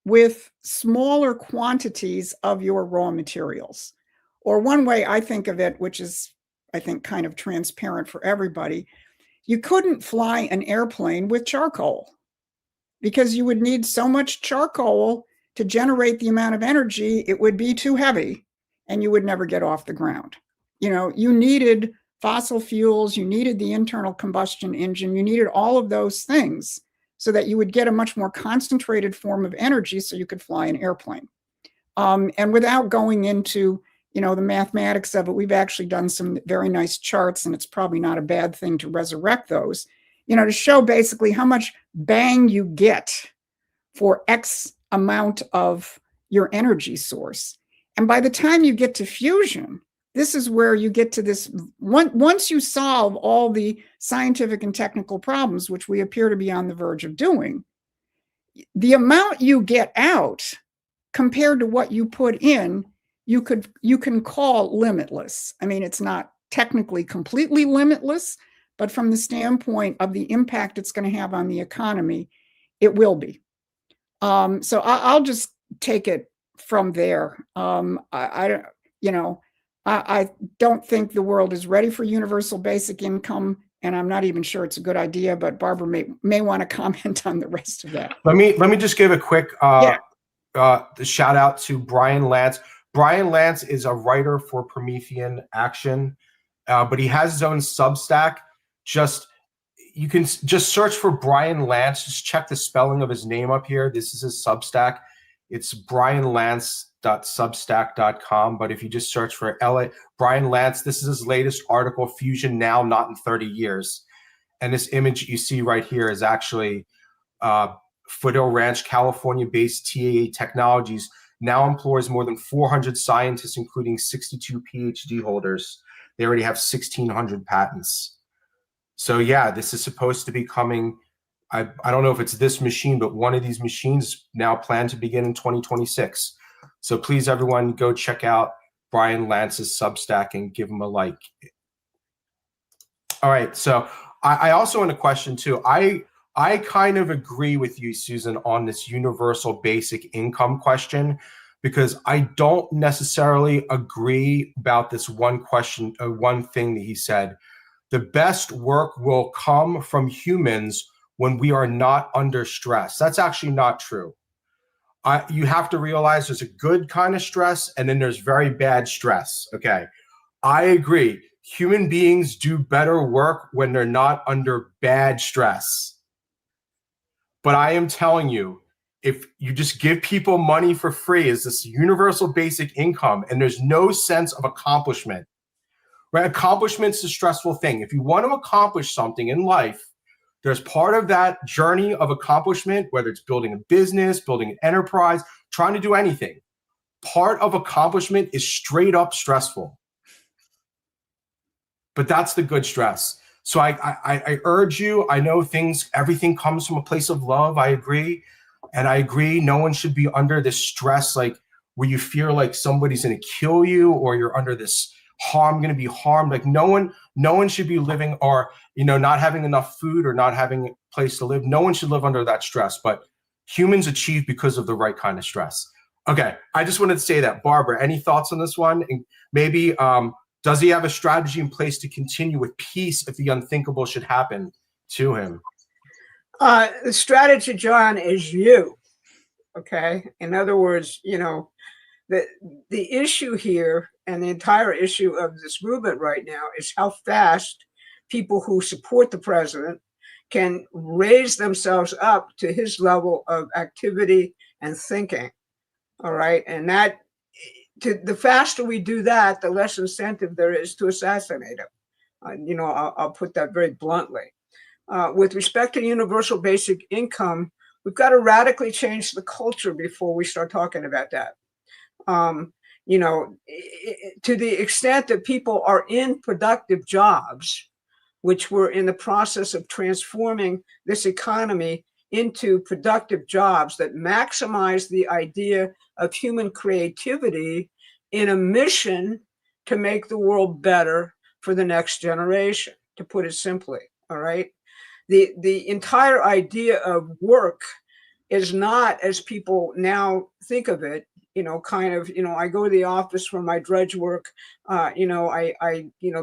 with smaller quantities of your raw materials. Or one way I think of it, which is, I think, kind of transparent for everybody, you couldn't fly an airplane with charcoal because you would need so much charcoal to generate the amount of energy, it would be too heavy and you would never get off the ground. You needed fossil fuels, you needed the internal combustion engine, you needed all of those things so that you would get a much more concentrated form of energy so you could fly an airplane. And without going into, the mathematics of it, we've actually done some very nice charts, and it's probably not a bad thing to resurrect those, to show basically how much bang you get for X amount of your energy source. And by the time you get to fusion, this is where you get to this, once you solve all the scientific and technical problems, which we appear to be on the verge of doing, the amount you get out compared to what you put in, you can call limitless. I mean, it's not technically completely limitless, but from the standpoint of the impact it's going to have on the economy, it will be. So I'll just take it from there. I don't think the world is ready for universal basic income, and I'm not even sure it's a good idea, but Barbara may want to comment on the rest of that. Let me just give a quick shout out to Brian Lance. Brian Lance is a writer for Promethean Action, but he has his own Substack. You can just search for Brian Lance. Just check the spelling of his name up here. This is his Substack. It's brianlance.substack.com. But if you just search for Brian Lance, this is his latest article, Fusion Now, Not in 30 Years. And this image you see right here is actually Foothill Ranch, California-based TAA Technologies now employs more than 400 scientists, including 62 PhD holders. They already have 1,600 patents. So yeah, this is supposed to be coming I don't know if it's this machine, but one of these machines now planned to begin in 2026. So please, everyone, go check out Brian Lance's Substack and give him a like. All right. So I also want to question too. I kind of agree with you, Susan, on this universal basic income question, because I don't necessarily agree about this one question, one thing that he said. The best work will come from humans when we are not under stress. That's actually not true. You have to realize there's a good kind of stress and then there's very bad stress. Okay. I agree. Human beings do better work when they're not under bad stress. But I am telling you, if you just give people money for free as this universal basic income and there's no sense of accomplishment, right? Accomplishment's a stressful thing. If you want to accomplish something in life, there's part of that journey of accomplishment, whether it's building a business, building an enterprise, trying to do anything. Part of accomplishment is straight up stressful. But that's the good stress. So I urge you, I know everything comes from a place of love. I agree. And I agree, no one should be under this stress, like where you fear like somebody's going to kill you or you're under this going to be harmed. Like no one should be living or, not having enough food or not having a place to live. No one should live under that stress, but humans achieve because of the right kind of stress. Okay. I just wanted to say that. Barbara, any thoughts on this one? And maybe, does he have a strategy in place to continue with peace if the unthinkable should happen to him? The strategy, John, is you. Okay. In other words, the issue here and the entire issue of this movement right now is how fast people who support the president can raise themselves up to his level of activity and thinking. All right. And the faster we do that, the less incentive there is to assassinate him. I'll put that very bluntly. With respect to universal basic income, we've got to radically change the culture before we start talking about that. To the extent that people are in productive jobs, which we're in the process of transforming this economy into productive jobs that maximize the idea of human creativity in a mission to make the world better for the next generation, to put it simply. All right. The entire idea of work is not, as people now think of it, I go to the office for my drudge work. I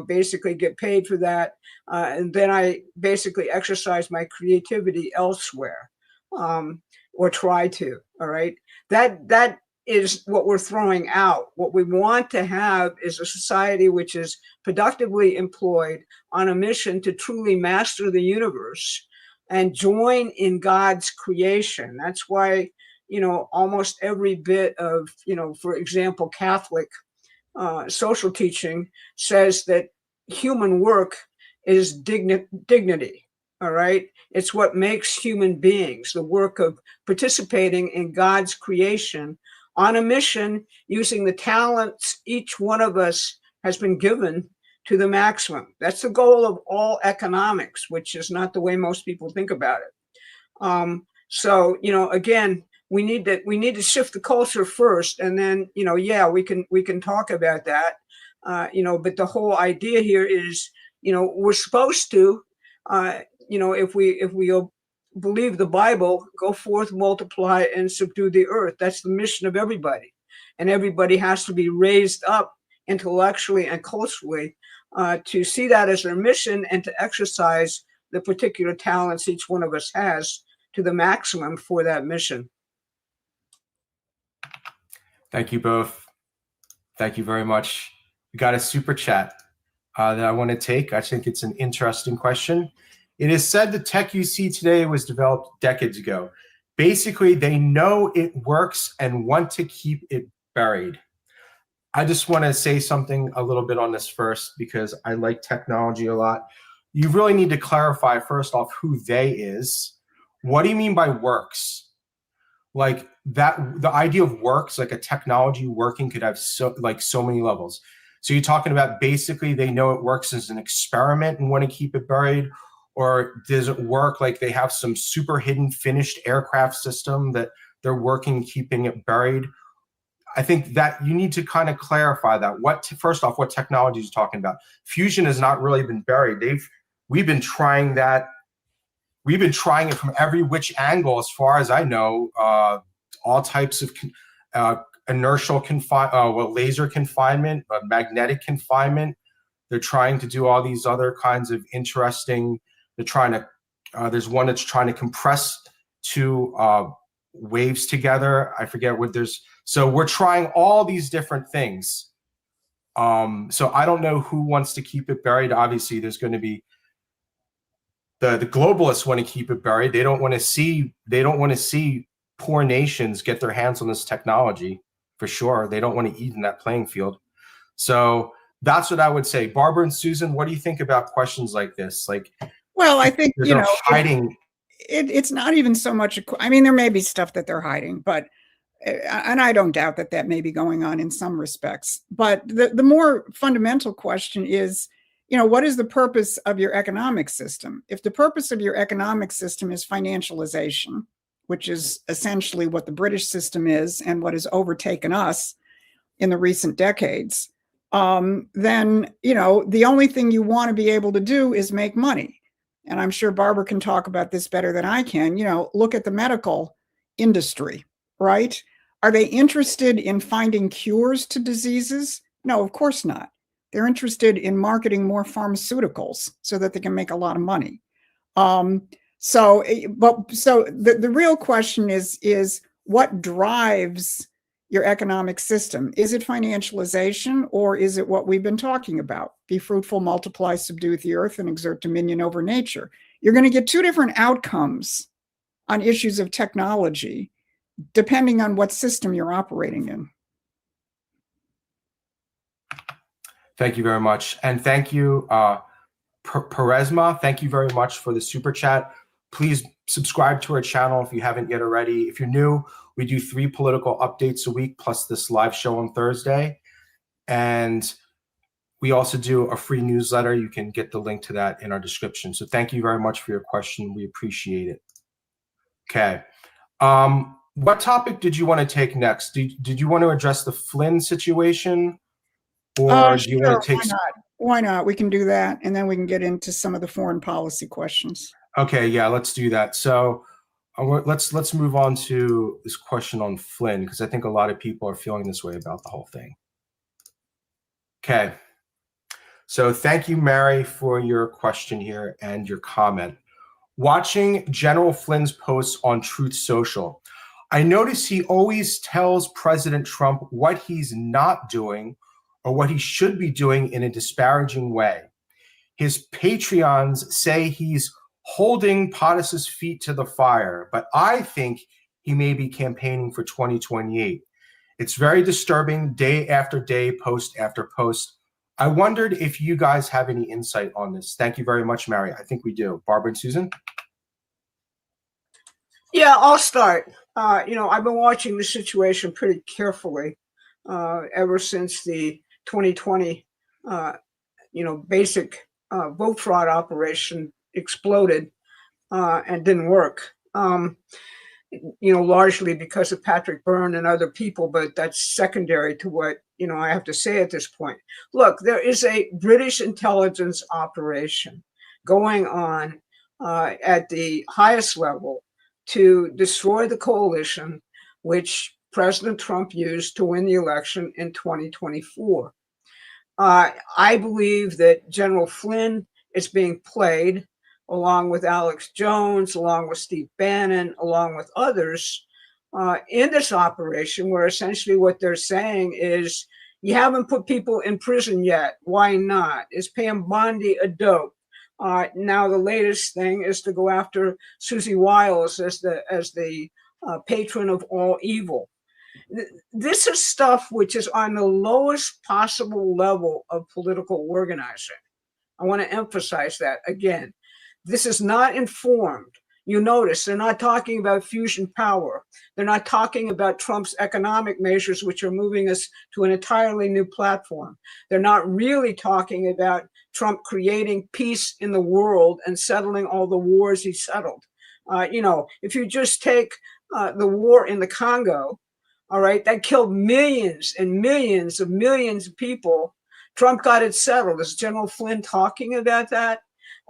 basically get paid for that. And then I basically exercise my creativity elsewhere, or try to. All right. That is what we're throwing out. What we want to have is a society which is productively employed on a mission to truly master the universe and join in God's creation. That's why, almost every bit of, for example, Catholic social teaching says that human work is dignity. All right. It's what makes human beings, the work of participating in God's creation on a mission using the talents each one of us has been given to the maximum. That's the goal of all economics, which is not the way most people think about it. So, again, we need to shift the culture first, and then, we can talk about that. But the whole idea here is, we're supposed to, if we believe the Bible, go forth, multiply, and subdue the earth. That's the mission of everybody. And everybody has to be raised up intellectually and culturally to see that as their mission and to exercise the particular talents each one of us has to the maximum for that mission. Thank you both. Thank you very much. We got a super chat that I want to take. I think it's an interesting question. It is said the tech you see today was developed decades ago. Basically, they know it works and want to keep it buried. I just want to say something a little bit on this first because I like technology a lot. You really need to clarify first off who they is. What do you mean by works? Like that, the idea of works, like a technology working could have so many levels. So you're talking about basically they know it works as an experiment and want to keep it buried, or does it work like they have some super hidden finished aircraft system that they're working keeping it buried? I think that you need to kind of clarify that. First off, what technology is talking about? Fusion has not really been buried. We've been trying that. We've been trying it from every which angle, as far as I know. All types of inertial laser confinement, magnetic confinement. They're trying to do all these other kinds of interesting. They're trying to. There's one that's trying to compress two waves together. I forget what there's. So we're trying all these different things. So I don't know who wants to keep it buried. Obviously, there's going to be the globalists want to keep it buried. They don't want to see poor nations get their hands on this technology, for sure. They don't want to even that playing field. So that's what I would say. Barbara and Susan, what do you think about questions like this? Like, well, I think, they're hiding. It's not even so much. I mean, there may be stuff that they're hiding, but, and I don't doubt that may be going on in some respects. But the more fundamental question is, what is the purpose of your economic system? If the purpose of your economic system is financialization, which is essentially what the British system is and what has overtaken us in the recent decades, then, the only thing you want to be able to do is make money. And I'm sure Barbara can talk about this better than I can. Look at the medical industry, right? Are they interested in finding cures to diseases? No, of course not. They're interested in marketing more pharmaceuticals so that they can make a lot of money. So the real question is what drives your economic system? Is it financialization, or is it what we've been talking about? Be fruitful, multiply, subdue the earth, and exert dominion over nature. You're going to get two different outcomes on issues of technology, depending on what system you're operating in. Thank you very much. And thank you, Peresma. Thank you very much for the super chat. Please subscribe to our channel if you haven't yet already. If you're new, we do 3 political updates a week, plus this live show on Thursday. And we also do a free newsletter. You can get the link to that in our description. So thank you very much for your question. We appreciate it. Okay. What topic did you want to take next? Did you want to address the Flynn situation? Or do you want to take... Why not? We can do that, and then we can get into some of the foreign policy questions. Okay, yeah, let's do that. So let's move on to this question on Flynn, because I think a lot of people are feeling this way about the whole thing. Okay. So thank you, Mary, for your question here and your comment. Watching General Flynn's posts on Truth Social, I notice he always tells President Trump what he's not doing or what he should be doing in a disparaging way. His Patreons say he's holding POTUS's feet to the fire, but I think he may be campaigning for 2028. It's very disturbing, day after day, post after post. I wondered if you guys have any insight on this. Thank you very much, Mary. I think we do. Barbara and Susan? Yeah, I'll start. I've been watching the situation pretty carefully ever since the 2020, basic vote fraud operation exploded and didn't work. Largely because of Patrick Byrne and other people, but that's secondary to what, I have to say at this point. Look, there is a British intelligence operation going on at the highest level to destroy the coalition, which President Trump used to win the election in 2024. I believe that General Flynn is being played along with Alex Jones, along with Steve Bannon, along with others in this operation, where essentially what they're saying is, you haven't put people in prison yet. Why not? Is Pam Bondi a dope? Now the latest thing is to go after Susie Wiles as the patron of all evil. This is stuff which is on the lowest possible level of political organizing. I want to emphasize that again. This is not informed. You notice they're not talking about fusion power. They're not talking about Trump's economic measures, which are moving us to an entirely new platform. They're not really talking about Trump creating peace in the world and settling all the wars he settled. If you just take the war in the Congo, all right, that killed millions and millions of people. Trump got it settled. Is General Flynn talking about that?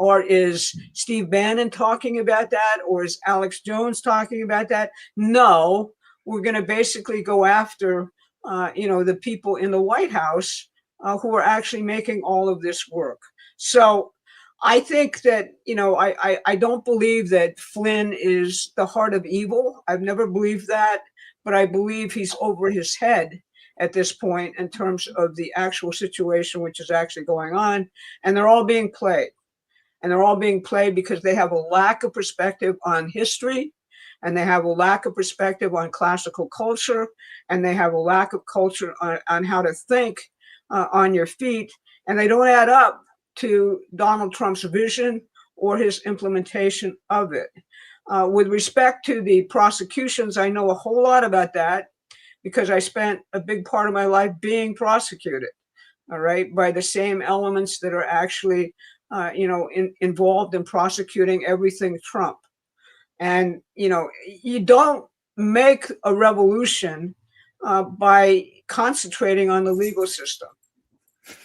Or is Steve Bannon talking about that? Or is Alex Jones talking about that? No, we're going to basically go after, the people in the White House who are actually making all of this work. So I think that, I don't believe that Flynn is the heart of evil. I've never believed that, but I believe he's over his head at this point in terms of the actual situation which is actually going on. And they're all being played. And they're all being played because they have a lack of perspective on history, and they have a lack of perspective on classical culture, and they have a lack of culture on how to think on your feet. And they don't add up to Donald Trump's vision or his implementation of it. With respect to the prosecutions, I know a whole lot about that because I spent a big part of my life being prosecuted, all right, by the same elements that are actually, involved in prosecuting everything Trump. And, you don't make a revolution by concentrating on the legal system.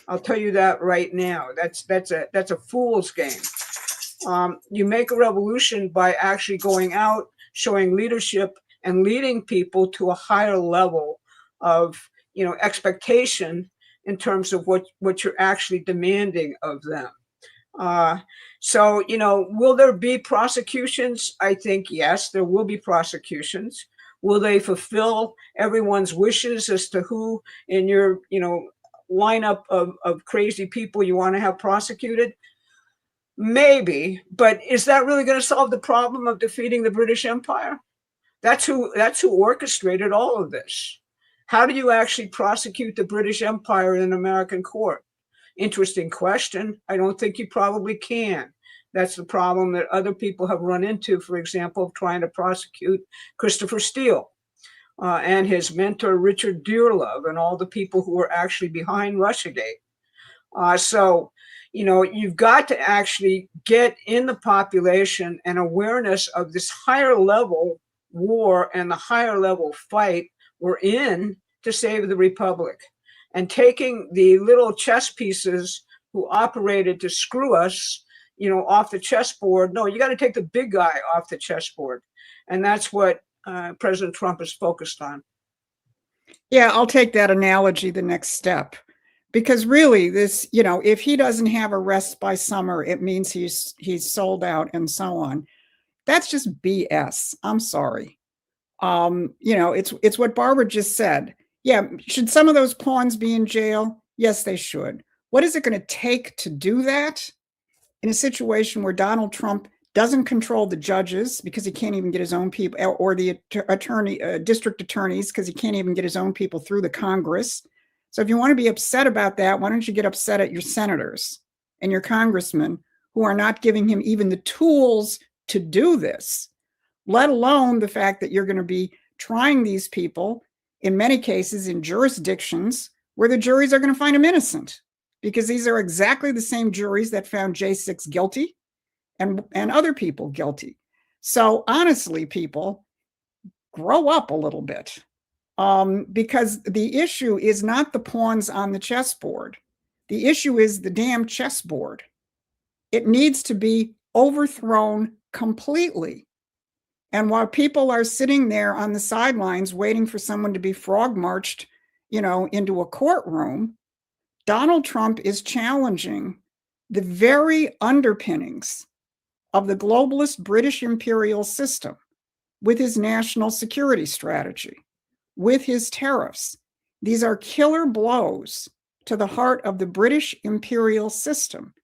I'll tell you that right now. That's a fool's game. You make a revolution by actually going out, showing leadership, and leading people to a higher level of, expectation in terms of what you're actually demanding of them. Will there be prosecutions? I think yes, there will be prosecutions. Will they fulfill everyone's wishes as to who in your, lineup of crazy people you want to have prosecuted? Maybe, but is that really going to solve the problem of defeating the British Empire? That's who orchestrated all of this. How do you actually prosecute the British Empire in an American court? Interesting question. I don't think you probably can. That's the problem that other people have run into, for example, trying to prosecute Christopher Steele and his mentor, Richard Dearlove, and all the people who are actually behind Russiagate. You've got to actually get in the population an awareness of this higher level war and the higher level fight we're in to save the Republic. And taking the little chess pieces who operated to screw us, off the chessboard. No, you got to take the big guy off the chessboard. And that's what President Trump is focused on. Yeah, I'll take that analogy the next step. Because really, this, if he doesn't have a rest by summer, it means he's sold out and so on. That's just BS. I'm sorry. It's what Barbara just said. Yeah, should some of those pawns be in jail? Yes, they should. What is it going to take to do that in a situation where Donald Trump doesn't control the judges because he can't even get his own people, or the district attorneys because he can't even get his own people through the Congress? So if you want to be upset about that, why don't you get upset at your senators and your congressmen who are not giving him even the tools to do this, let alone the fact that you're going to be trying these people in many cases in jurisdictions where the juries are going to find him innocent, because these are exactly the same juries that found J6 guilty and other people guilty. So honestly, people, grow up a little bit. Because the issue is not the pawns on the chessboard. The issue is the damn chessboard. It needs to be overthrown completely. And while people are sitting there on the sidelines waiting for someone to be frog marched, into a courtroom, Donald Trump is challenging the very underpinnings of the globalist British imperial system with his national security strategy, with his tariffs. These are killer blows to the heart of the British imperial system.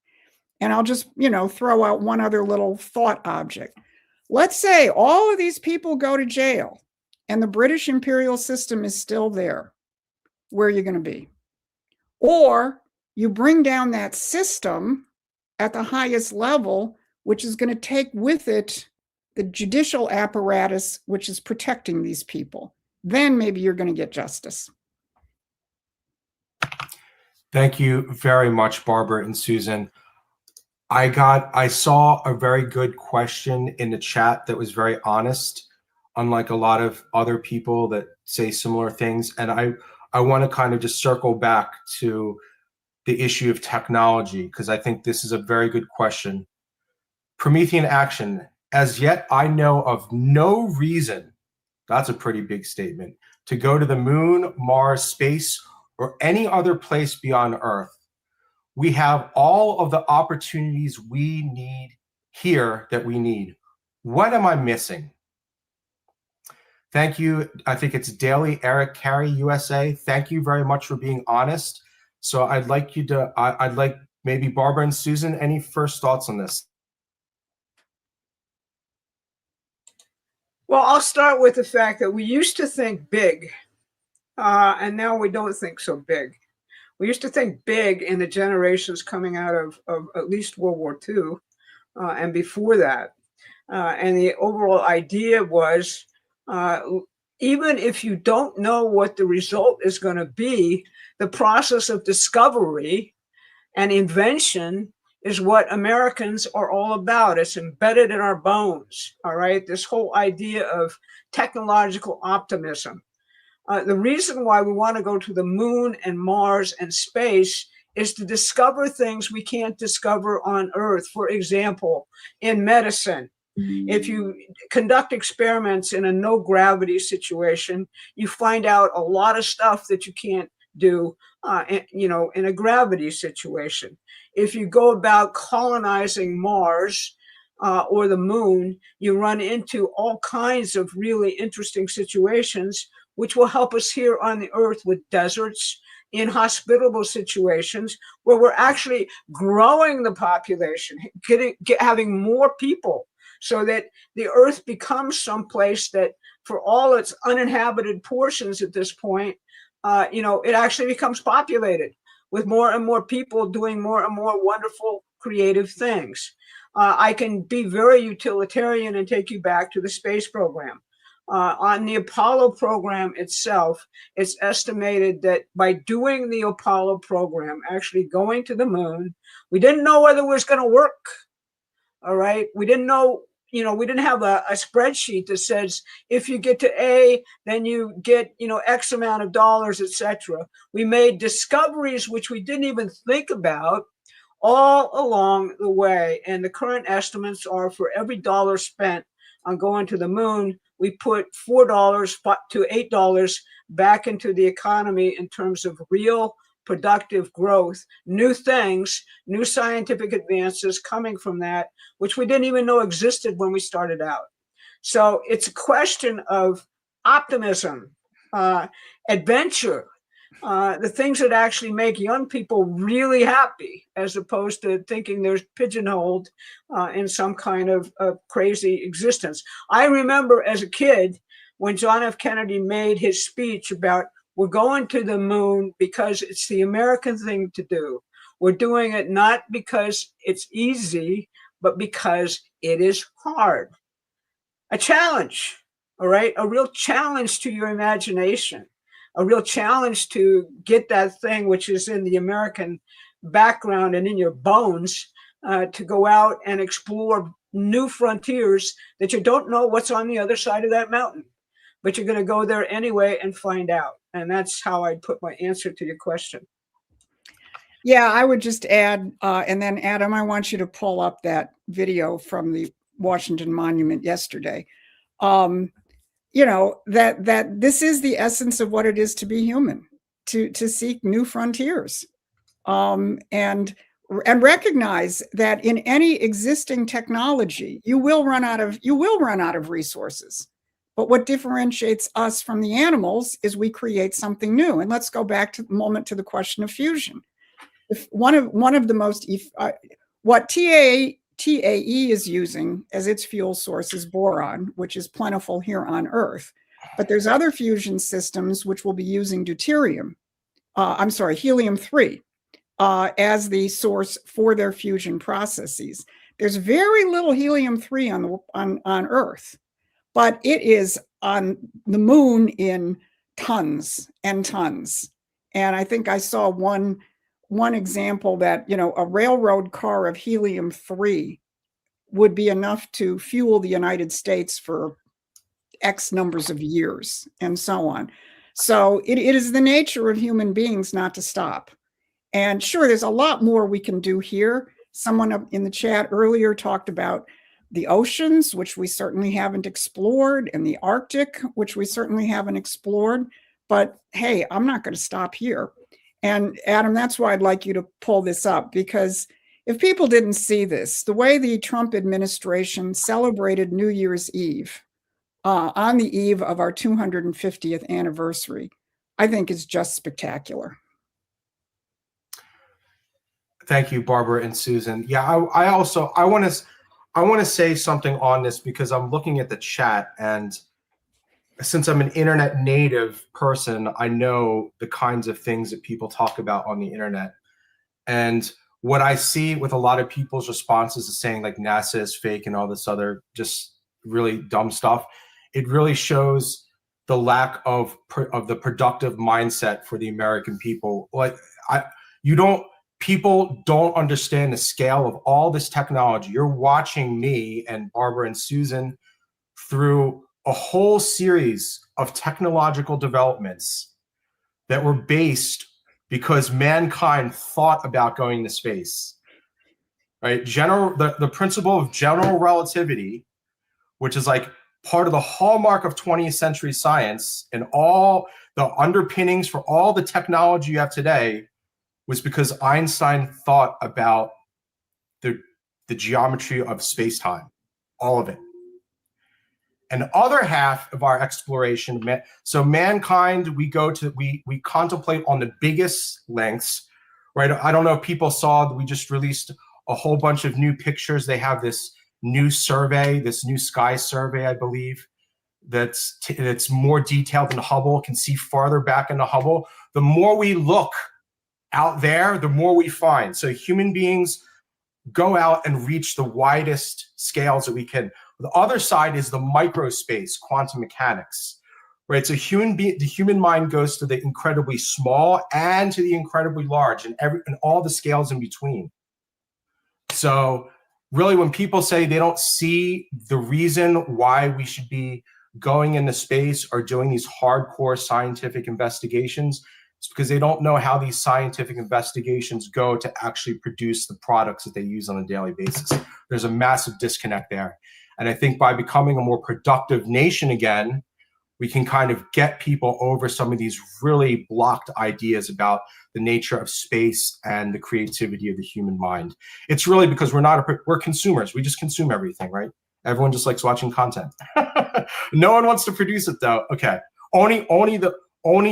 And I'll just, throw out one other little thought object. Let's say all of these people go to jail and the British imperial system is still there. Where are you going to be? Or you bring down that system at the highest level, which is going to take with it the judicial apparatus which is protecting these people. Then maybe you're going to get justice. Thank you very much, Barbara and Susan. I saw a very good question in the chat that was very honest, unlike a lot of other people that say similar things. And I want to kind of just circle back to the issue of technology, because I think this is a very good question. Promethean action. As yet, I know of no reason, that's a pretty big statement, to go to the moon, Mars, space, or any other place beyond Earth. We have all of the opportunities we need here that we need. What am I missing? Thank you. I think it's Daily Eric Carey, USA. Thank you very much for being honest. So I'd like you to, I'd like maybe Barbara and Susan, any first thoughts on this? Well, I'll start with the fact that we used to think big, and now we don't think so big. We used to think big in the generations coming out of at least World War II and before that. And the overall idea was, even if you don't know what the result is going to be, the process of discovery and invention is what Americans are all about. It's embedded in our bones, all right? This whole idea of technological optimism. The reason why we want to go to the moon and Mars and space is to discover things we can't discover on Earth. For example, in medicine, if you conduct experiments in a no gravity situation, you find out a lot of stuff that you can't do, in a gravity situation. If you go about colonizing Mars or the moon, you run into all kinds of really interesting situations, which will help us here on the Earth with deserts, inhospitable situations where we're actually growing the population, having more people, so that the Earth becomes someplace that, for all its uninhabited portions at this point, it actually becomes populated with more and more people doing more and more wonderful, creative things. I can be very utilitarian and take you back to the space program. On the Apollo program itself, it's estimated that by doing the Apollo program, actually going to the moon, we didn't know whether it was going to work. All right. We didn't know, we didn't have a spreadsheet that says if you get to A, then you get, X amount of dollars, etc. We made discoveries which we didn't even think about all along the way. And the current estimates are, for every dollar spent on going to the moon, we put $4 to $8 back into the economy in terms of real productive growth, new things, new scientific advances coming from that, which we didn't even know existed when we started out. So it's a question of optimism, adventure, the things that actually make young people really happy, as opposed to thinking they're pigeonholed in some kind of crazy existence. I remember as a kid when John F. Kennedy made his speech about, we're going to the moon because it's the American thing to do. We're doing it not because it's easy, but because it is hard. A challenge, all right? A real challenge to your imagination. A real challenge to get that thing which is in the American background and in your bones, to go out and explore new frontiers that you don't know what's on the other side of that mountain, but you're going to go there anyway and find out. And that's how I'd put my answer to your question. Yeah, I would just add, and then Adam, I want you to pull up that video from the Washington Monument yesterday. That this is the essence of what it is to be human, to seek new frontiers, and recognize that in any existing technology, you will run out of resources. But what differentiates us from the animals is we create something new. And let's go back to the moment to the question of fusion. One of the most, what TAE is using as its fuel source is boron, which is plentiful here on Earth. But there's other fusion systems which will be using helium-3 as the source for their fusion processes. There's very little helium-3 on Earth, but it is on the moon in tons and tons. And I think I saw one example that, a railroad car of helium-3 would be enough to fuel the United States for X numbers of years, and so on. So it is the nature of human beings not to stop. And sure, there's a lot more we can do here. Someone up in the chat earlier talked about the oceans, which we certainly haven't explored, and the Arctic, which we certainly haven't explored. But hey, I'm not going to stop here. And Adam, that's why I'd like you to pull this up, because if people didn't see this, the way the Trump administration celebrated New Year's Eve on the eve of our 250th anniversary, I think is just spectacular. Thank you, Barbara and Susan. Yeah, I want to say something on this, because I'm looking at the chat, and since I'm an internet native person, I know the kinds of things that people talk about on the internet. And what I see with a lot of people's responses is saying like NASA is fake and all this other just really dumb stuff. It really shows the lack of the productive mindset for the American people. Like people don't understand the scale of all this technology. You're watching me and Barbara and Susan through a whole series of technological developments that were based because mankind thought about going to space, right? The principle of general relativity, which is like part of the hallmark of 20th century science, and all the underpinnings for all the technology you have today, was because Einstein thought about the geometry of space-time, all of it. And the other half of our exploration, so mankind, we contemplate on the biggest lengths, right? I don't know if people saw, we just released a whole bunch of new pictures. They have this new survey, this new sky survey, I believe, that's more detailed than Hubble, can see farther back into Hubble. The more we look out there, the more we find. So human beings go out and reach the widest scales that we can. The other side is the microspace, quantum mechanics, right? So the human mind goes to the incredibly small and to the incredibly large, and all the scales in between. So really, when people say they don't see the reason why we should be going into space or doing these hardcore scientific investigations, it's because they don't know how these scientific investigations go to actually produce the products that they use on a daily basis. There's a massive disconnect there. And I think by becoming a more productive nation again, we can kind of get people over some of these really blocked ideas about the nature of space and the creativity of the human mind. It's really because we're consumers. We just consume everything, right? Everyone just likes watching content. No one wants to produce it though. Okay, only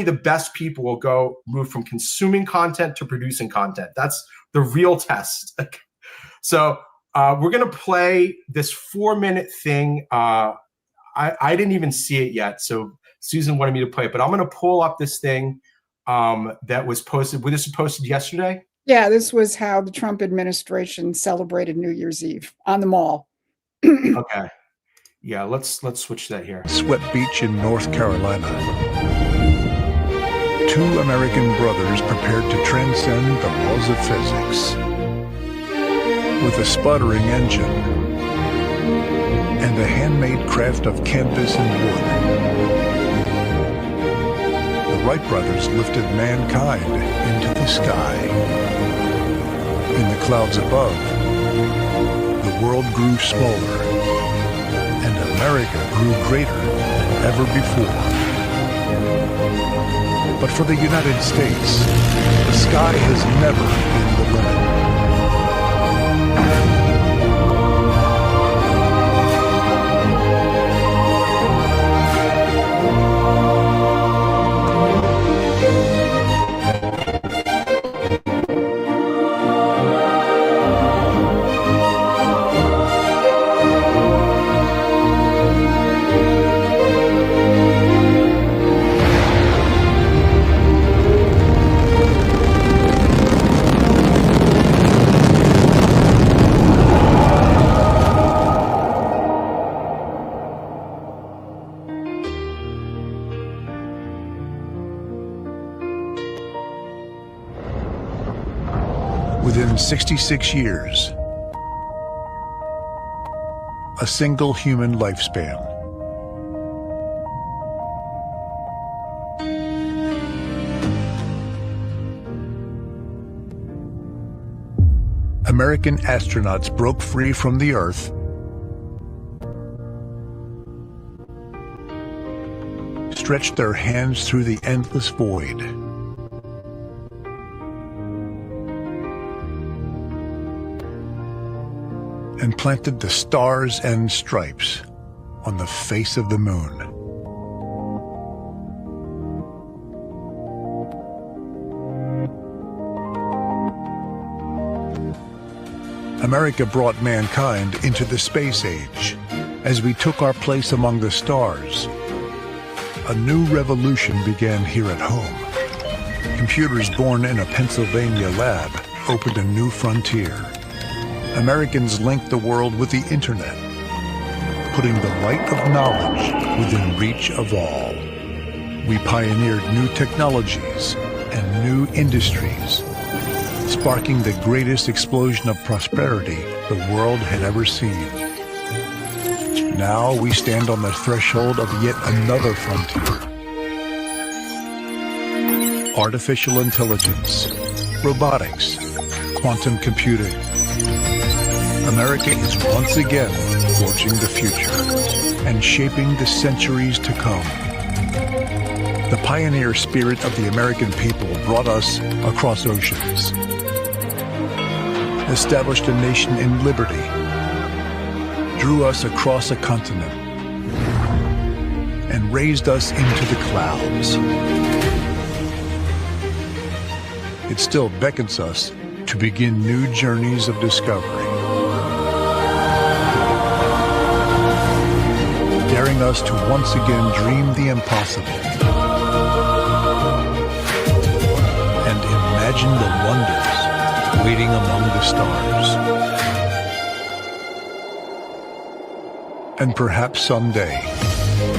the best people will move from consuming content to producing content. That's the real test. So we're gonna play this 4-minute thing. I didn't even see it yet, so Susan wanted me to play it, but I'm gonna pull up this thing that was posted. This was posted yesterday? Yeah, this was how the Trump administration celebrated New Year's Eve on the mall. Okay. Yeah, let's switch that here. Sweat Beach in North Carolina. Two American brothers prepared to transcend the laws of physics. With a sputtering engine and a handmade craft of canvas and wood, the Wright brothers lifted mankind into the sky. In the clouds above, the world grew smaller, and America grew greater than ever before. But for the United States, the sky has never been the limit. Within 66 years, a single human lifespan. American astronauts broke free from the Earth, stretched their hands through the endless void, and planted the stars and stripes on the face of the moon. America brought mankind into the space age as we took our place among the stars. A new revolution began here at home. Computers born in a Pennsylvania lab opened a new frontier. Americans linked the world with the internet, putting the light of knowledge within reach of all. We pioneered new technologies and new industries, sparking the greatest explosion of prosperity the world had ever seen. Now we stand on the threshold of yet another frontier. Artificial intelligence, robotics, quantum computing. America is once again forging the future and shaping the centuries to come. The pioneer spirit of the American people brought us across oceans, established a nation in liberty, drew us across a continent, and raised us into the clouds. It still beckons us to begin new journeys of discovery, daring us to once again dream the impossible and imagine the wonders waiting among the stars. And perhaps someday,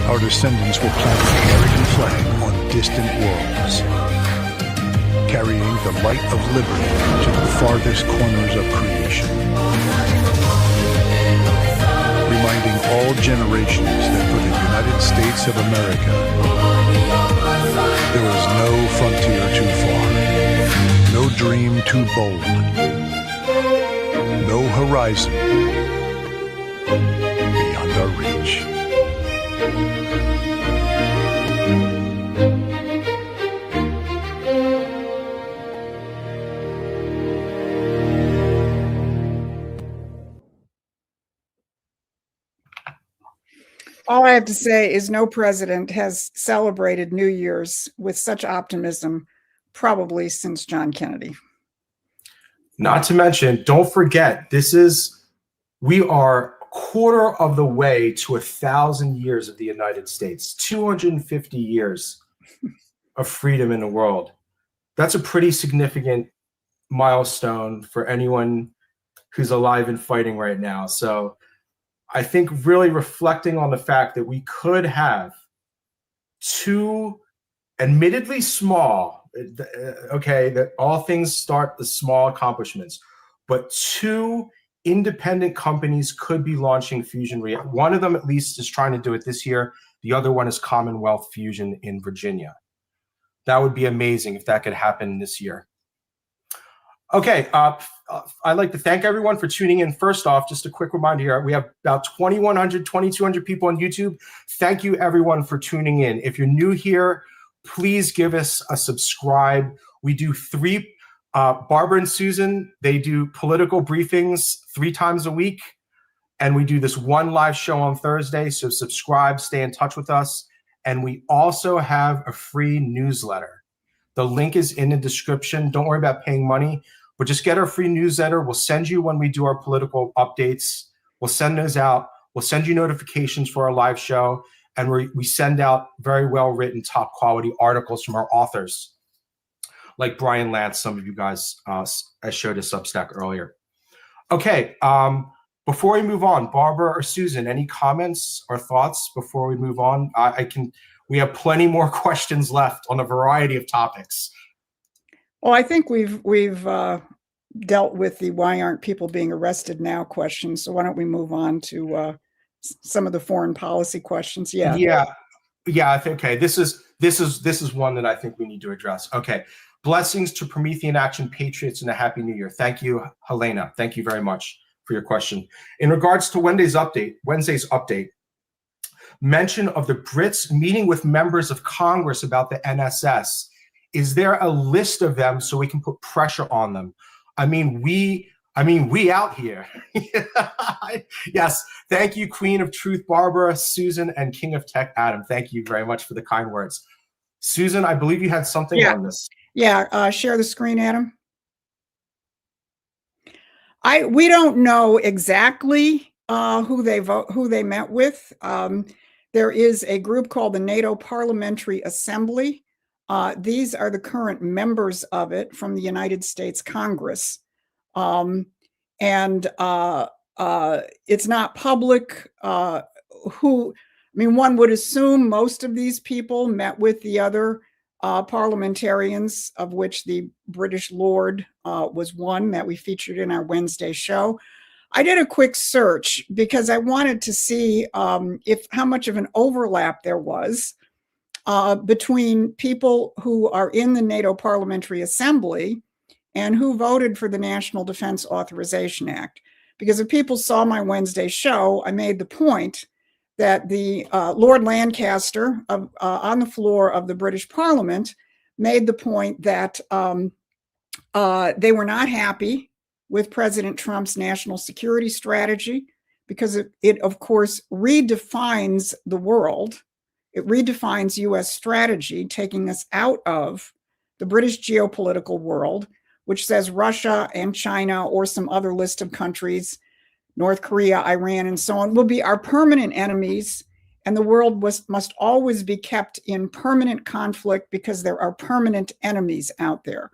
our descendants will plant the American flag on distant worlds, carrying the light of liberty to the farthest corners of creation, reminding all generations that for the United States of America, there is no frontier too far, no dream too bold, no horizon beyond our reach. All I have to say is no president has celebrated New Year's with such optimism, probably since John Kennedy. Not to mention, don't forget, we are a quarter of the way to 1,000 years of the United States, 250 years of freedom in the world. That's a pretty significant milestone for anyone who's alive and fighting right now. So I think really reflecting on the fact that we could have two admittedly small, okay, that all things start with small accomplishments, but two independent companies could be launching fusion reactors. One of them at least is trying to do it this year. The other one is Commonwealth Fusion in Virginia. That would be amazing if that could happen this year. Okay, I'd like to thank everyone for tuning in. First off, just a quick reminder here, we have about 2,100, 2,200 people on YouTube. Thank you everyone for tuning in. If you're new here, please give us a subscribe. We do Barbara and Susan, they do political briefings 3 times a week, and we do this one live show on Thursday, so subscribe, stay in touch with us. And we also have a free newsletter. The link is in the description. Don't worry about paying money, but just get our free newsletter. We'll send you when we do our political updates. We'll send those out. We'll send you notifications for our live show. And we send out very well-written, top-quality articles from our authors, like Brian Lance, some of you guys I showed a Substack earlier. Okay, before we move on, Barbara or Susan, any comments or thoughts before we move on? We have plenty more questions left on a variety of topics. Well, I think we've dealt with the why aren't people being arrested now question. So why don't we move on to some of the foreign policy questions? Yeah. I think, okay, this is one that I think we need to address. Okay. Blessings to Promethean Action Patriots and a Happy New Year. Thank you, Helena. Thank you very much for your question. In regards to Wednesday's update, mention of the Brits meeting with members of Congress about the NSS. Is there a list of them so we can put pressure on them? I mean, we out here. Yes. Thank you, Queen of Truth, Barbara, Susan, and King of Tech, Adam. Thank you very much for the kind words. Susan, I believe you had something on this. Yeah. Share the screen, Adam. We don't know exactly who they met with. There is a group called the NATO Parliamentary Assembly. These are the current members of it from the United States Congress. And it's not public one would assume most of these people met with the other parliamentarians, of which the British Lord was one that we featured in our Wednesday show. I did a quick search because I wanted to see how much of an overlap there was between people who are in the NATO Parliamentary Assembly and who voted for the National Defense Authorization Act. Because if people saw my Wednesday show, I made the point that the Lord Lancaster on the floor of the British Parliament made the point that they were not happy with President Trump's national security strategy because it of course, redefines the world. It redefines U.S. strategy, taking us out of the British geopolitical world, which says Russia and China or some other list of countries, North Korea, Iran, and so on, will be our permanent enemies, and the world must always be kept in permanent conflict because there are permanent enemies out there.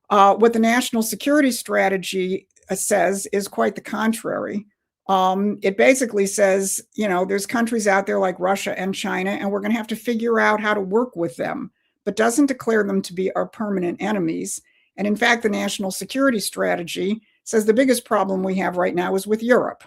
What the national security strategy says is quite the contrary. It basically says, there's countries out there like Russia and China, and we're going to have to figure out how to work with them, but doesn't declare them to be our permanent enemies. And in fact, the national security strategy says the biggest problem we have right now is with Europe,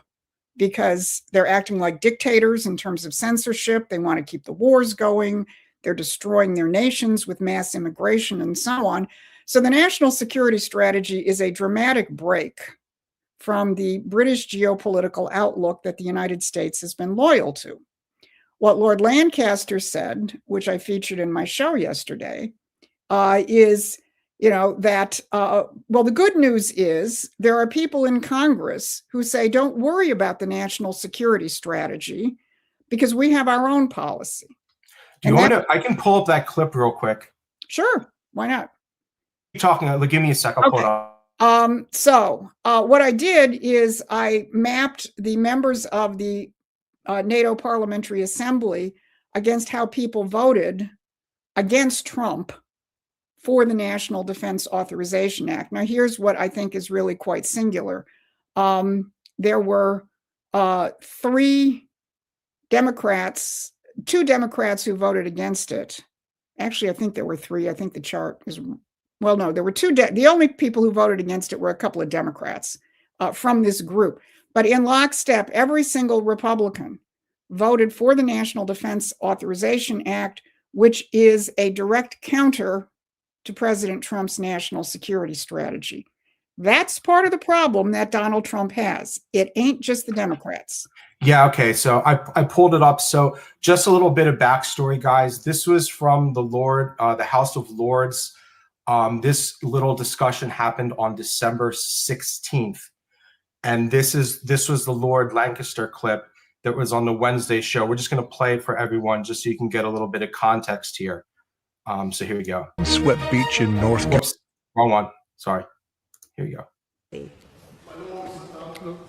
because they're acting like dictators in terms of censorship. They want to keep the wars going. They're destroying their nations with mass immigration and so on. So the national security strategy is a dramatic break from the British geopolitical outlook that the United States has been loyal to. What Lord Lancaster said, which I featured in my show yesterday, is that, the good news is there are people in Congress who say, don't worry about the national security strategy because we have our own policy. I can pull up that clip real quick. Sure. Why not? Keep talking. Give me a second. I'll pull it up. What I did is I mapped the members of the NATO Parliamentary Assembly against how people voted against Trump for the National Defense Authorization Act. Now, here's what I think is really quite singular. There were two Democrats who voted against it. Actually, I think there were three. I think the chart is, there were two. The only people who voted against it were a couple of Democrats from this group. But in lockstep, every single Republican voted for the National Defense Authorization Act, which is a direct counter to President Trump's national security strategy. That's part of the problem that Donald Trump has. It ain't just the Democrats. Yeah, okay. So I pulled it up. So just a little bit of backstory, guys. This was from the House of Lords. This little discussion happened on December 16th. And this was the Lord Lancaster clip that was on the Wednesday show. We're just going to play it for everyone just so you can get a little bit of context here. So here we go. Swept Beach in North Carolina. Wrong one. Sorry. Here we go.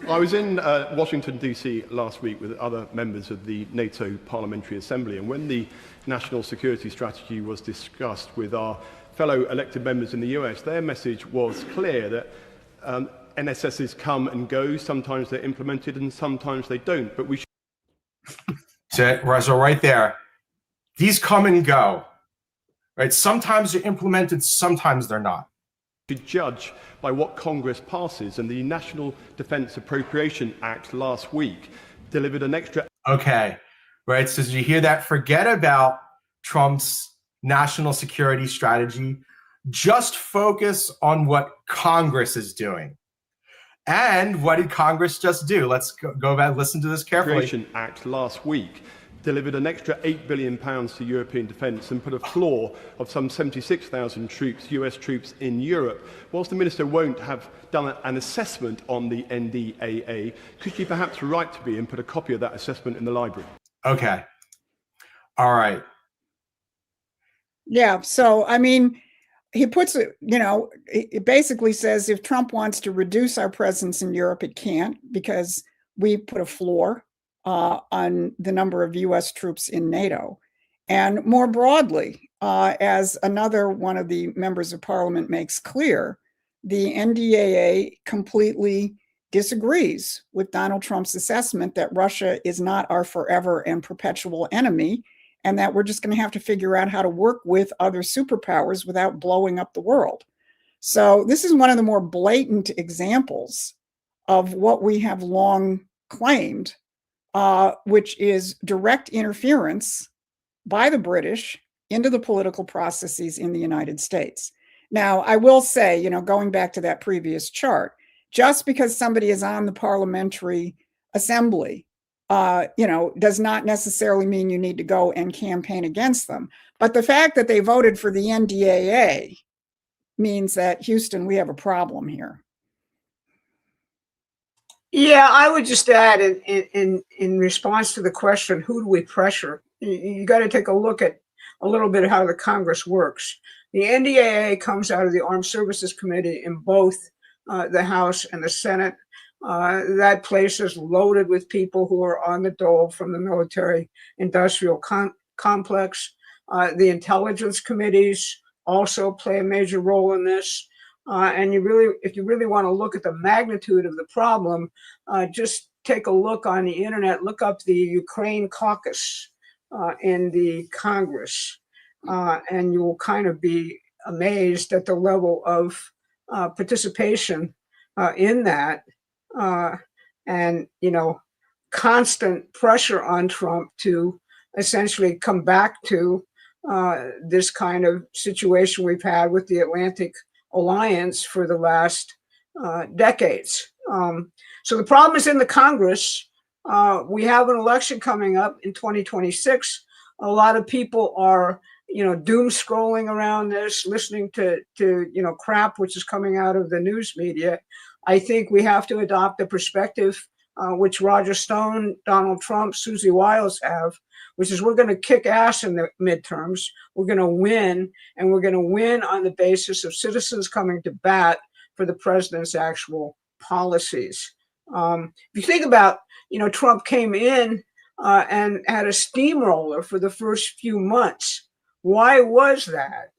I was in Washington, D.C. last week with other members of the NATO Parliamentary Assembly, and when the national security strategy was discussed with our fellow elected members in the US, their message was clear that NSSs come and go. Sometimes they're implemented and sometimes they don't, but we should... So right there, these come and go. Right? Sometimes they're implemented, sometimes they're not. should judge by what Congress passes, and the National Defense Appropriation Act last week delivered an extra. Okay, right. So did you hear that? Forget about Trump's national security strategy. Just focus on what Congress is doing. And what did Congress just do? Let's go back and listen to this carefully. Appropriation Act last week delivered an extra £8 billion to European defence and put a floor of some 76,000 troops, US troops in Europe. Whilst the Minister won't have done an assessment on the NDAA, could she perhaps write to me and put a copy of that assessment in the library? Okay. All right. Yeah. So, I mean, he puts it, it basically says if Trump wants to reduce our presence in Europe, it can't, because we put a floor on the number of US troops in NATO. And more broadly, as another one of the members of parliament makes clear, the NDAA completely disagrees with Donald Trump's assessment that Russia is not our forever and perpetual enemy, and that we're just going to have to figure out how to work with other superpowers without blowing up the world. So this is one of the more blatant examples of what we have long claimed, which is direct interference by the British into the political processes in the United States. Now, I will say, going back to that previous chart, just because somebody is on the parliamentary assembly, does not necessarily mean you need to go and campaign against them. But the fact that they voted for the NDAA means that, Houston, we have a problem here. Yeah, I would just add in response to the question, who do we pressure? You got to take a look at a little bit of how the Congress works. The NDAA comes out of the Armed Services Committee in both the House and the Senate. That place is loaded with people who are on the dole from the military-industrial complex. The intelligence committees also play a major role in this. And if you really want to look at the magnitude of the problem, just take a look on the internet, look up the Ukraine caucus in the Congress, and you will kind of be amazed at the level of participation in that. And, constant pressure on Trump to essentially come back to this kind of situation we've had with the Atlantic Alliance for the last decades. So the problem is in the Congress. We have an election coming up in 2026. A lot of people are, doom scrolling around this, listening to crap which is coming out of the news media. I think we have to adopt a perspective which Roger Stone, Donald Trump, Susie Wiles have, which is we're going to kick ass in the midterms. We're going to win, and we're going to win on the basis of citizens coming to bat for the president's actual policies. If you think about, Trump came in and had a steamroller for the first few months. Why was that?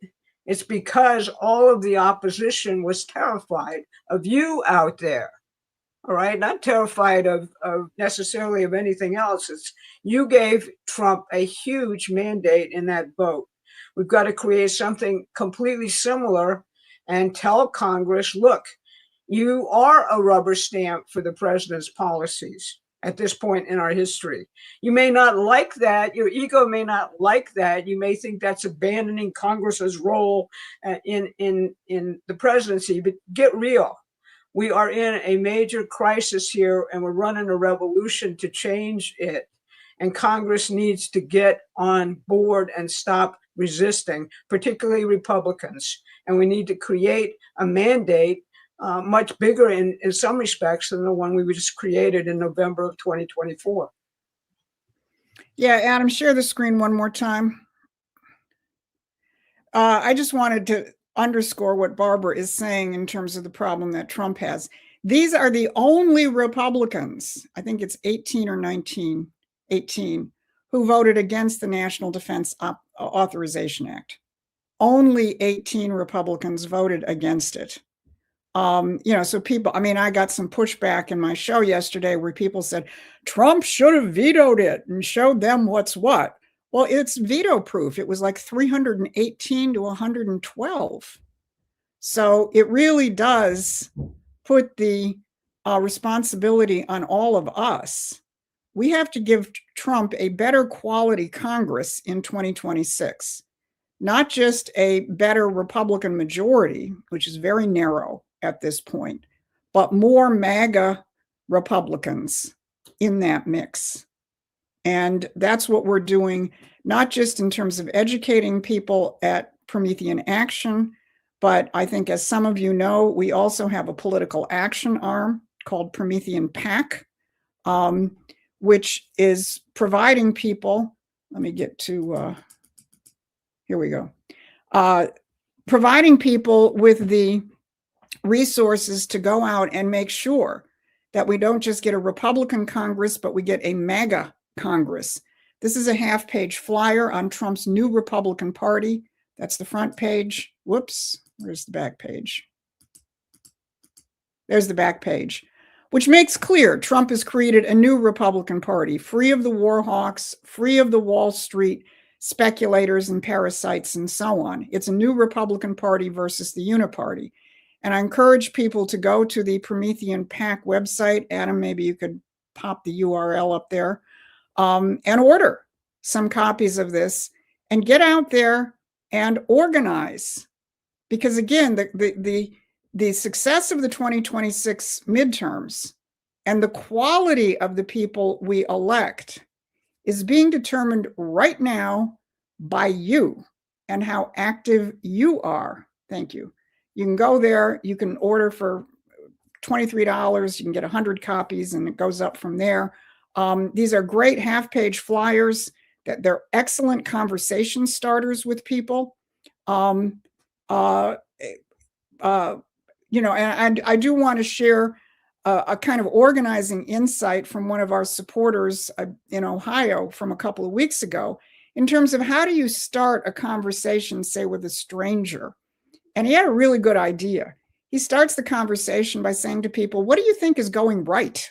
It's because all of the opposition was terrified of you out there. All right, not terrified of necessarily of anything else. It's you gave Trump a huge mandate in that vote. We've got to create something completely similar and tell Congress, look, you are a rubber stamp for the president's policies at this point in our history. You may not like that. Your ego may not like that. You may think that's abandoning Congress's role in the presidency, but get real. We are in a major crisis here, and we're running a revolution to change it. And Congress needs to get on board and stop resisting, particularly Republicans. And we need to create a mandate much bigger in some respects than the one we just created in November of 2024. Yeah, Adam, share the screen one more time. I just wanted to underscore what Barbara is saying in terms of the problem that Trump has. These are the only Republicans, I think it's 18 or 19, 18, who voted against the National Defense Authorization Act. Only 18 Republicans voted against it. So people, I got some pushback in my show yesterday where people said, Trump should have vetoed it and showed them what's what. Well, it's veto proof. It was like 318 to 112. So it really does put the responsibility on all of us. We have to give Trump a better quality Congress in 2026, not just a better Republican majority, which is very narrow at this point, but more MAGA Republicans in that mix. And that's what we're doing, not just in terms of educating people at Promethean Action, but I think, as some of you know, we also have a political action arm called Promethean PAC, which is providing people, let me get to, here we go, providing people with the resources to go out and make sure that we don't just get a Republican Congress, but we get a MAGA Congress. This is a half-page flyer on Trump's new Republican Party. That's the front page. Whoops, where's the back page? There's the back page, which makes clear Trump has created a new Republican Party, free of the war hawks, free of the Wall Street speculators and parasites and so on. It's a new Republican Party versus the Uniparty. And I encourage people to go to the Promethean PAC website. Adam, maybe you could pop the URL up there, and order some copies of this and get out there and organize. Because again, the success of the 2026 midterms and the quality of the people we elect is being determined right now by you and how active you are. Thank you. You can go there, you can order for $23, you can get 100 copies, and it goes up from there. These are great half-page flyers. That they're excellent conversation starters with people. And I do want to share a kind of organizing insight from one of our supporters in Ohio from a couple of weeks ago, in terms of how do you start a conversation, say, with a stranger. And he had a really good idea. He starts the conversation by saying to people, what do you think is going right?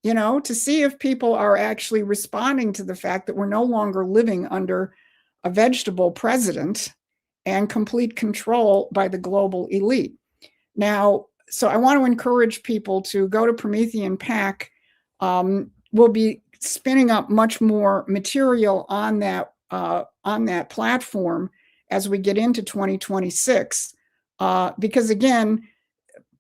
To see if people are actually responding to the fact that we're no longer living under a vegetable president and complete control by the global elite. Now, so I want to encourage people to go to Promethean PAC. We'll be spinning up much more material on that platform as we get into 2026, because again,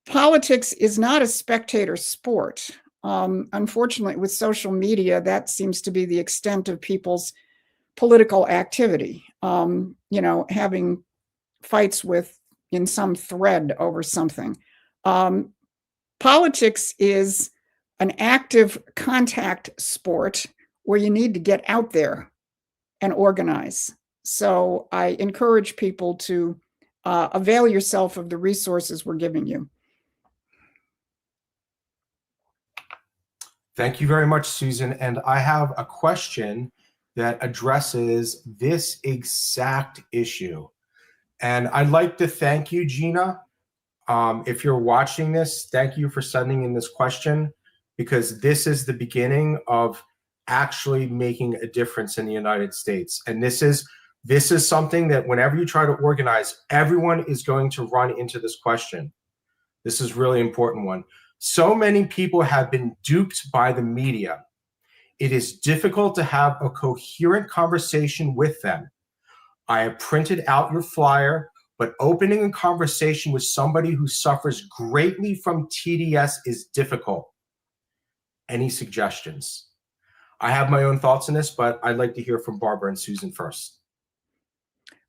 politics is not a spectator sport. Unfortunately, with social media, that seems to be the extent of people's political activity. Having fights in some thread over something. Politics is an active contact sport where you need to get out there and organize. So I encourage people to avail yourself of the resources we're giving you. Thank you very much, Susan. And I have a question that addresses this exact issue. And I'd like to thank you, Gina. If you're watching this, thank you for sending in this question, because this is the beginning of actually making a difference in the United States. And this is something that whenever you try to organize, everyone is going to run into this question. This is a really important one. So many people have been duped by the media. It is difficult to have a coherent conversation with them. I have printed out your flyer, but opening a conversation with somebody who suffers greatly from TDS is difficult. Any suggestions? I have my own thoughts on this, but I'd like to hear from Barbara and Susan first.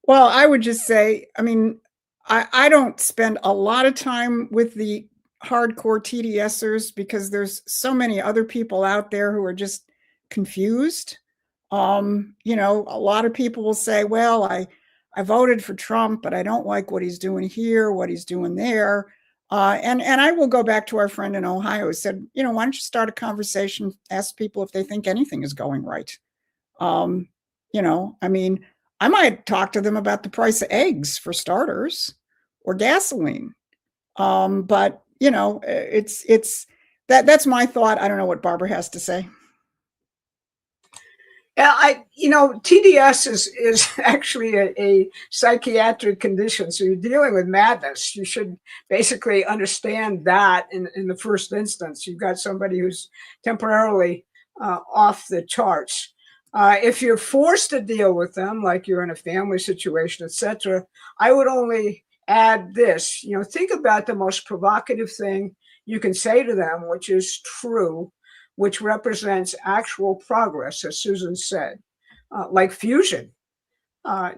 Well, I would just say, I don't spend a lot of time with the hardcore TDSers because there's so many other people out there who are just confused. A lot of people will say, well, I voted for Trump, but I don't like what he's doing here, what he's doing there. And I will go back to our friend in Ohio who said, why don't you start a conversation, ask people if they think anything is going right. I might talk to them about the price of eggs for starters, or gasoline. But it's that's my thought. I don't know what Barbara has to say. TDS is actually a psychiatric condition. So you're dealing with madness. You should basically understand that in the first instance. You've got somebody who's temporarily off the charts. If you're forced to deal with them, like you're in a family situation, etc., I would only add this. Think about the most provocative thing you can say to them, which is true, which represents actual progress, as Susan said, like fusion.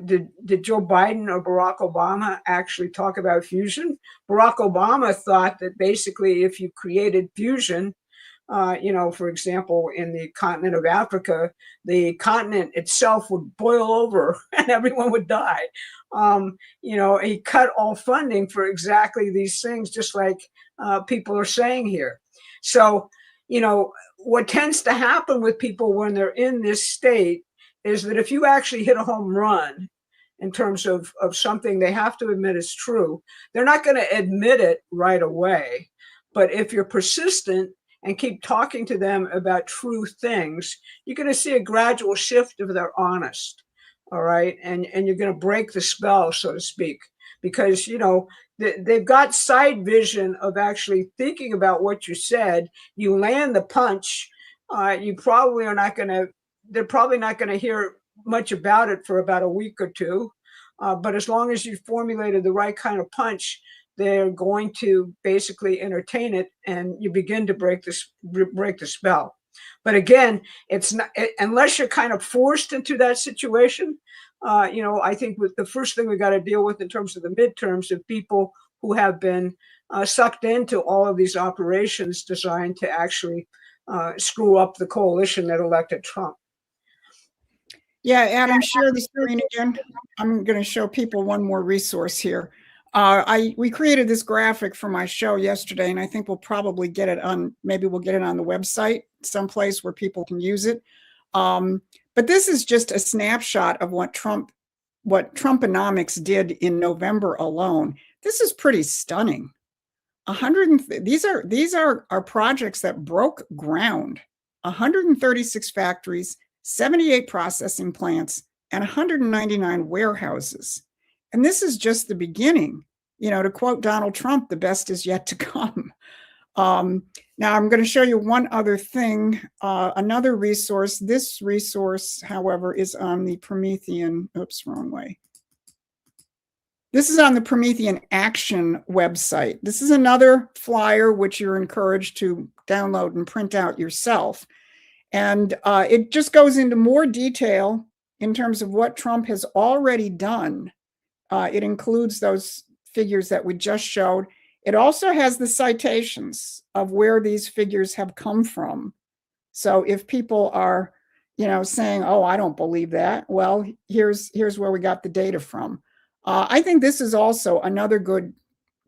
Did Joe Biden or Barack Obama actually talk about fusion? Barack Obama thought that basically if you created fusion, for example, in the continent of Africa, the continent itself would boil over and everyone would die. He cut all funding for exactly these things, just like people are saying here. So, what tends to happen with people when they're in this state is that if you actually hit a home run in terms of something they have to admit is true, they're not going to admit it right away. But if you're persistent and keep talking to them about true things, you're going to see a gradual shift if they're honest. All right. And you're going to break the spell, so to speak, because, they've got side vision of actually thinking about what you said. You land the punch. They're probably not going to hear much about it for about a week or two. But as long as you formulated the right kind of punch, they're going to basically entertain it, and you begin to break the spell. But again, it's not, unless you're kind of forced into that situation. I think the first thing we got to deal with in terms of the midterms of people who have been sucked into all of these operations designed to actually screw up the coalition that elected Trump. Yeah, Adam, share the screen again. I'm going to show people one more resource here. We created this graphic for my show yesterday, and I think we'll probably get it on, maybe we'll get it on the website someplace where people can use it. But this is just a snapshot of what Trumponomics did in November alone. This is pretty stunning. These are projects that broke ground. 136 factories, 78 processing plants, and 199 warehouses. And this is just the beginning. To quote Donald Trump, the best is yet to come. Now I'm going to show you one other thing, another resource. This resource, however, is on the Promethean, oops, wrong way. This is on the Promethean Action website. This is another flyer which you're encouraged to download and print out yourself. And it just goes into more detail in terms of what Trump has already done. It includes those figures that we just showed. It also has the citations of where these figures have come from. So if people are, saying, "Oh, I don't believe that," well, here's where we got the data from. I think this is also another good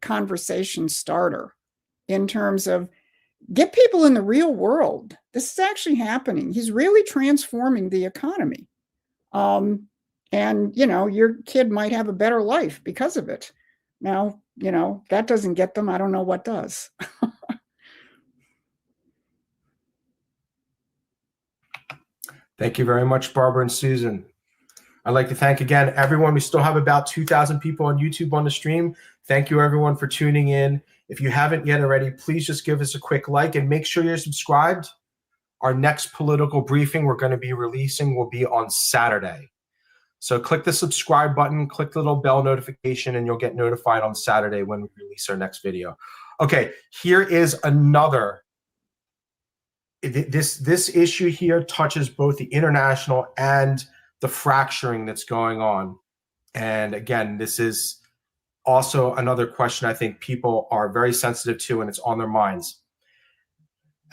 conversation starter in terms of get people in the real world. This is actually happening. He's really transforming the economy. And, your kid might have a better life because of it. Now, that doesn't get them. I don't know what does. Thank you very much, Barbara and Susan. I'd like to thank again everyone. We still have about 2,000 people on YouTube on the stream. Thank you, everyone, for tuning in. If you haven't yet already, please just give us a quick like and make sure you're subscribed. Our next political briefing we're going to be releasing will be on Saturday. So click the subscribe button, click the little bell notification, and you'll get notified on Saturday when we release our next video. Okay, here is another. This issue here touches both the international and the fracturing that's going on. And again, this is also another question I think people are very sensitive to, and it's on their minds.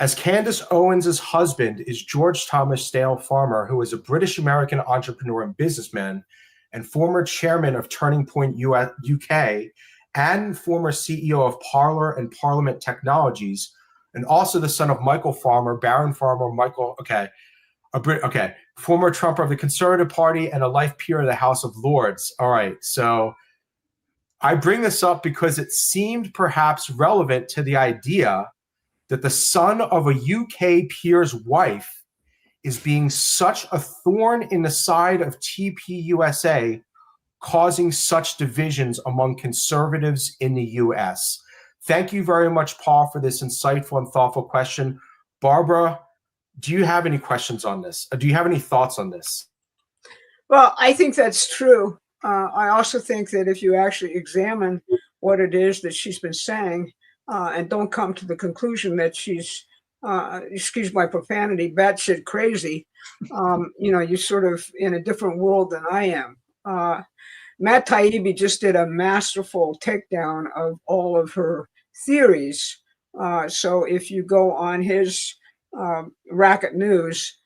As Candace Owens' husband is George Thomas Stale Farmer, who is a British-American entrepreneur and businessman and former chairman of Turning Point UK and former CEO of Parler and Parliament Technologies, and also the son of Michael Farmer, Baron Farmer, former Trumper of the Conservative Party and a life peer of the House of Lords. All right, so I bring this up because it seemed perhaps relevant to the idea that the son of a UK peer's wife is being such a thorn in the side of TPUSA, causing such divisions among conservatives in the US? Thank you very much, Paul, for this insightful and thoughtful question. Barbara, do you have any questions on this? Do you have any thoughts on this? Well, I think that's true. I also think that if you actually examine what it is that she's been saying, and don't come to the conclusion that she's, excuse my profanity, batshit crazy, you're sort of in a different world than I am. Matt Taibbi just did a masterful takedown of all of her theories. So if you go on his Racket News,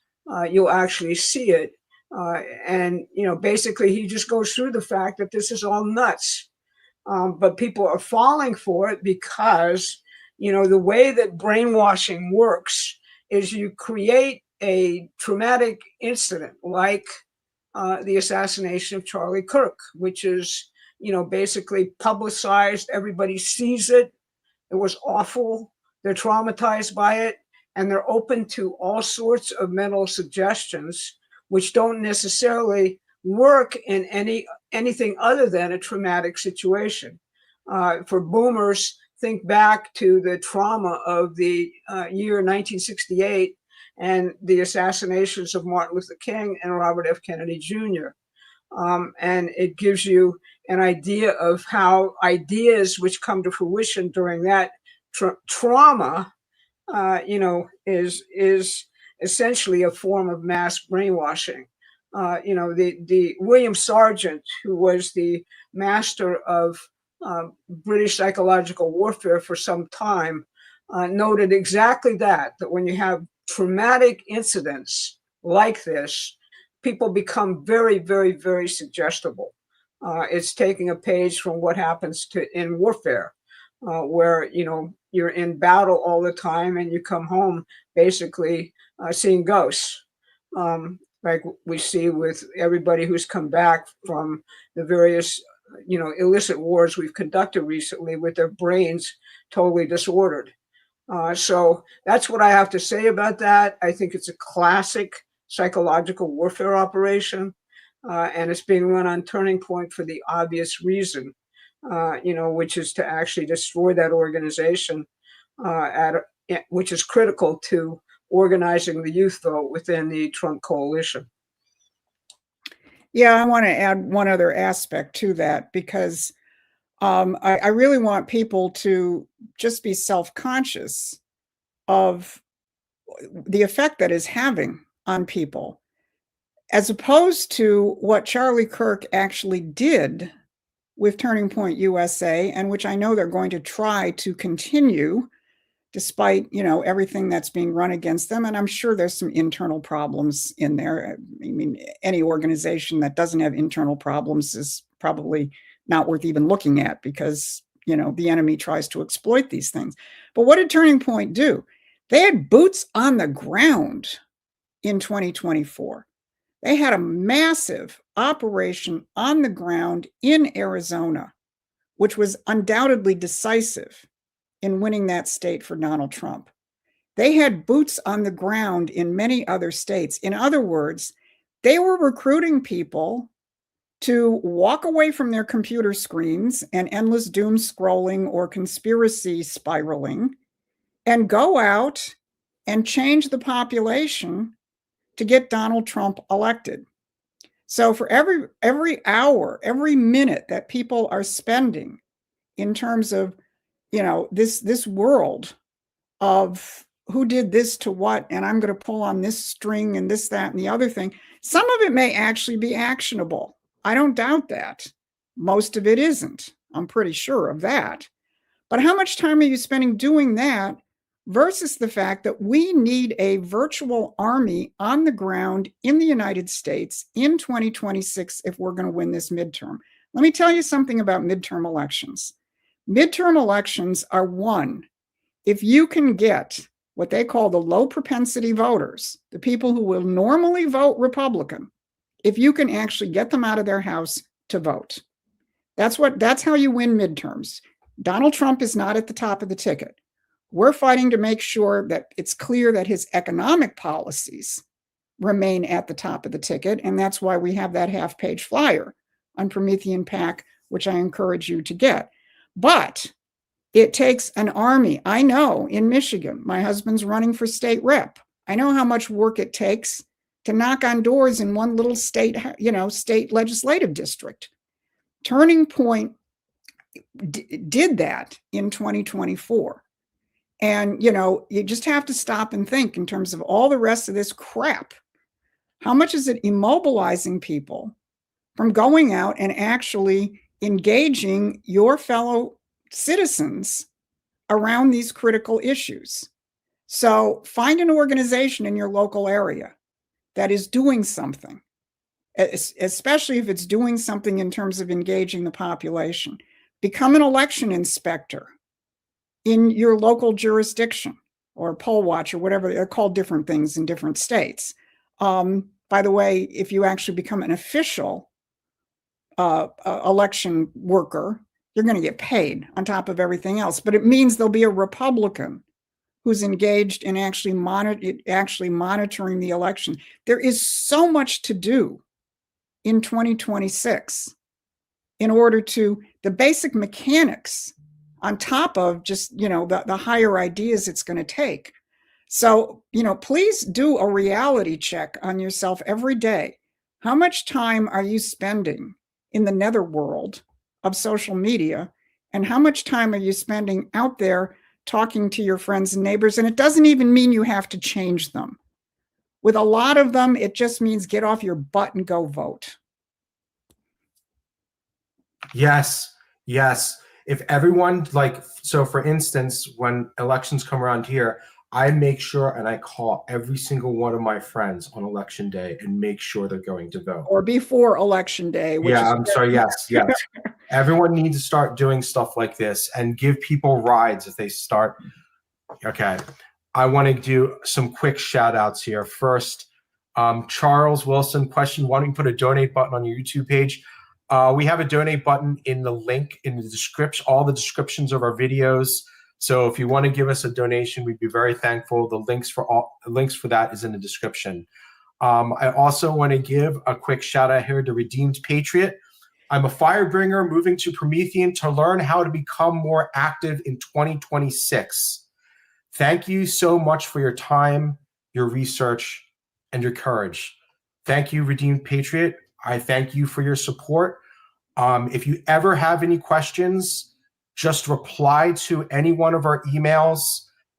you'll actually see it. And basically he just goes through the fact that this is all nuts. But people are falling for it because, the way that brainwashing works is you create a traumatic incident like the assassination of Charlie Kirk, which is, basically publicized. Everybody sees it. It was awful. They're traumatized by it, and they're open to all sorts of mental suggestions which don't necessarily work in anything other than a traumatic situation. For boomers, think back to the trauma of the year 1968 and the assassinations of Martin Luther King and Robert F. Kennedy Jr. And it gives you an idea of how ideas which come to fruition during that trauma, is essentially a form of mass brainwashing. The William Sargent, who was the master of British psychological warfare for some time, noted exactly that when you have traumatic incidents like this, people become very, very, very suggestible. It's taking a page from what happens in warfare, where you're in battle all the time and you come home basically seeing ghosts, like we see with everybody who's come back from the various illicit wars we've conducted recently with their brains totally disordered. So that's what I have to say about that. I think it's a classic psychological warfare operation, and it's being run on Turning Point for the obvious reason, which is to actually destroy that organization, which is critical to organizing the youth vote within the Trump coalition. Yeah, I want to add one other aspect to that, because I really want people to just be self-conscious of the effect that is having on people, as opposed to what Charlie Kirk actually did with Turning Point USA, and which I know they're going to try to continue despite, everything that's being run against them. And I'm sure there's some internal problems in there. I mean, any organization that doesn't have internal problems is probably not worth even looking at, because, the enemy tries to exploit these things. But what did Turning Point do? They had boots on the ground in 2024. They had a massive operation on the ground in Arizona, which was undoubtedly decisive in winning that state for Donald Trump. They had boots on the ground in many other states. In other words, they were recruiting people to walk away from their computer screens and endless doom scrolling or conspiracy spiraling and go out and change the population to get Donald Trump elected. So for every hour, every minute that people are spending in terms of, this world of who did this to what, and I'm going to pull on this string and this, that, and the other thing, some of it may actually be actionable. I don't doubt that. Most of it isn't. I'm pretty sure of that. But how much time are you spending doing that versus the fact that we need a virtual army on the ground in the United States in 2026 if we're going to win this midterm? Let me tell you something about midterm elections. Midterm elections are won if you can get what they call the low propensity voters, the people who will normally vote Republican, if you can actually get them out of their house to vote. That's how you win midterms. Donald Trump is not at the top of the ticket. We're fighting to make sure that it's clear that his economic policies remain at the top of the ticket. And that's why we have that half-page flyer on Promethean PAC, which I encourage you to get. But it takes an army. I know in Michigan, my husband's running for state rep. I know how much work it takes to knock on doors in one little state, state legislative district. Turning Point did that in 2024. And, you just have to stop and think in terms of all the rest of this crap. How much is it immobilizing people from going out and actually engaging your fellow citizens around these critical issues? So find an organization in your local area that is doing something, especially if it's doing something in terms of engaging the population. Become an election inspector in your local jurisdiction, or poll watch, or whatever. They're called different things in different states. By the way, if you actually become an official election worker, you're going to get paid on top of everything else. But it means there'll be a Republican who's engaged in actually monitoring the election. There is so much to do in 2026 in order to the basic mechanics on top of just, the higher ideas it's going to take. So, please do a reality check on yourself every day. How much time are you spending in the netherworld of social media? And how much time are you spending out there talking to your friends and neighbors? And it doesn't even mean you have to change them. With a lot of them, it just means get off your butt and go vote. Yes. If everyone, so for instance, when elections come around here, I make sure and I call every single one of my friends on election day and make sure they're going to vote. Or before election day. Yes. Everyone needs to start doing stuff like this and give people rides if they start. Okay. I want to do some quick shout outs here. First, Charles Wilson question, why don't you put a donate button on your YouTube page? We have a donate button in the link in the description, all the descriptions of our videos. So if you want to give us a donation, we'd be very thankful. The links for that is in the description. I also want to give a quick shout out here to Redeemed Patriot. I'm a firebringer moving to Promethean to learn how to become more active in 2026. Thank you so much for your time, your research, and your courage. Thank you, Redeemed Patriot. I thank you for your support. If you ever have any questions, just reply to any one of our emails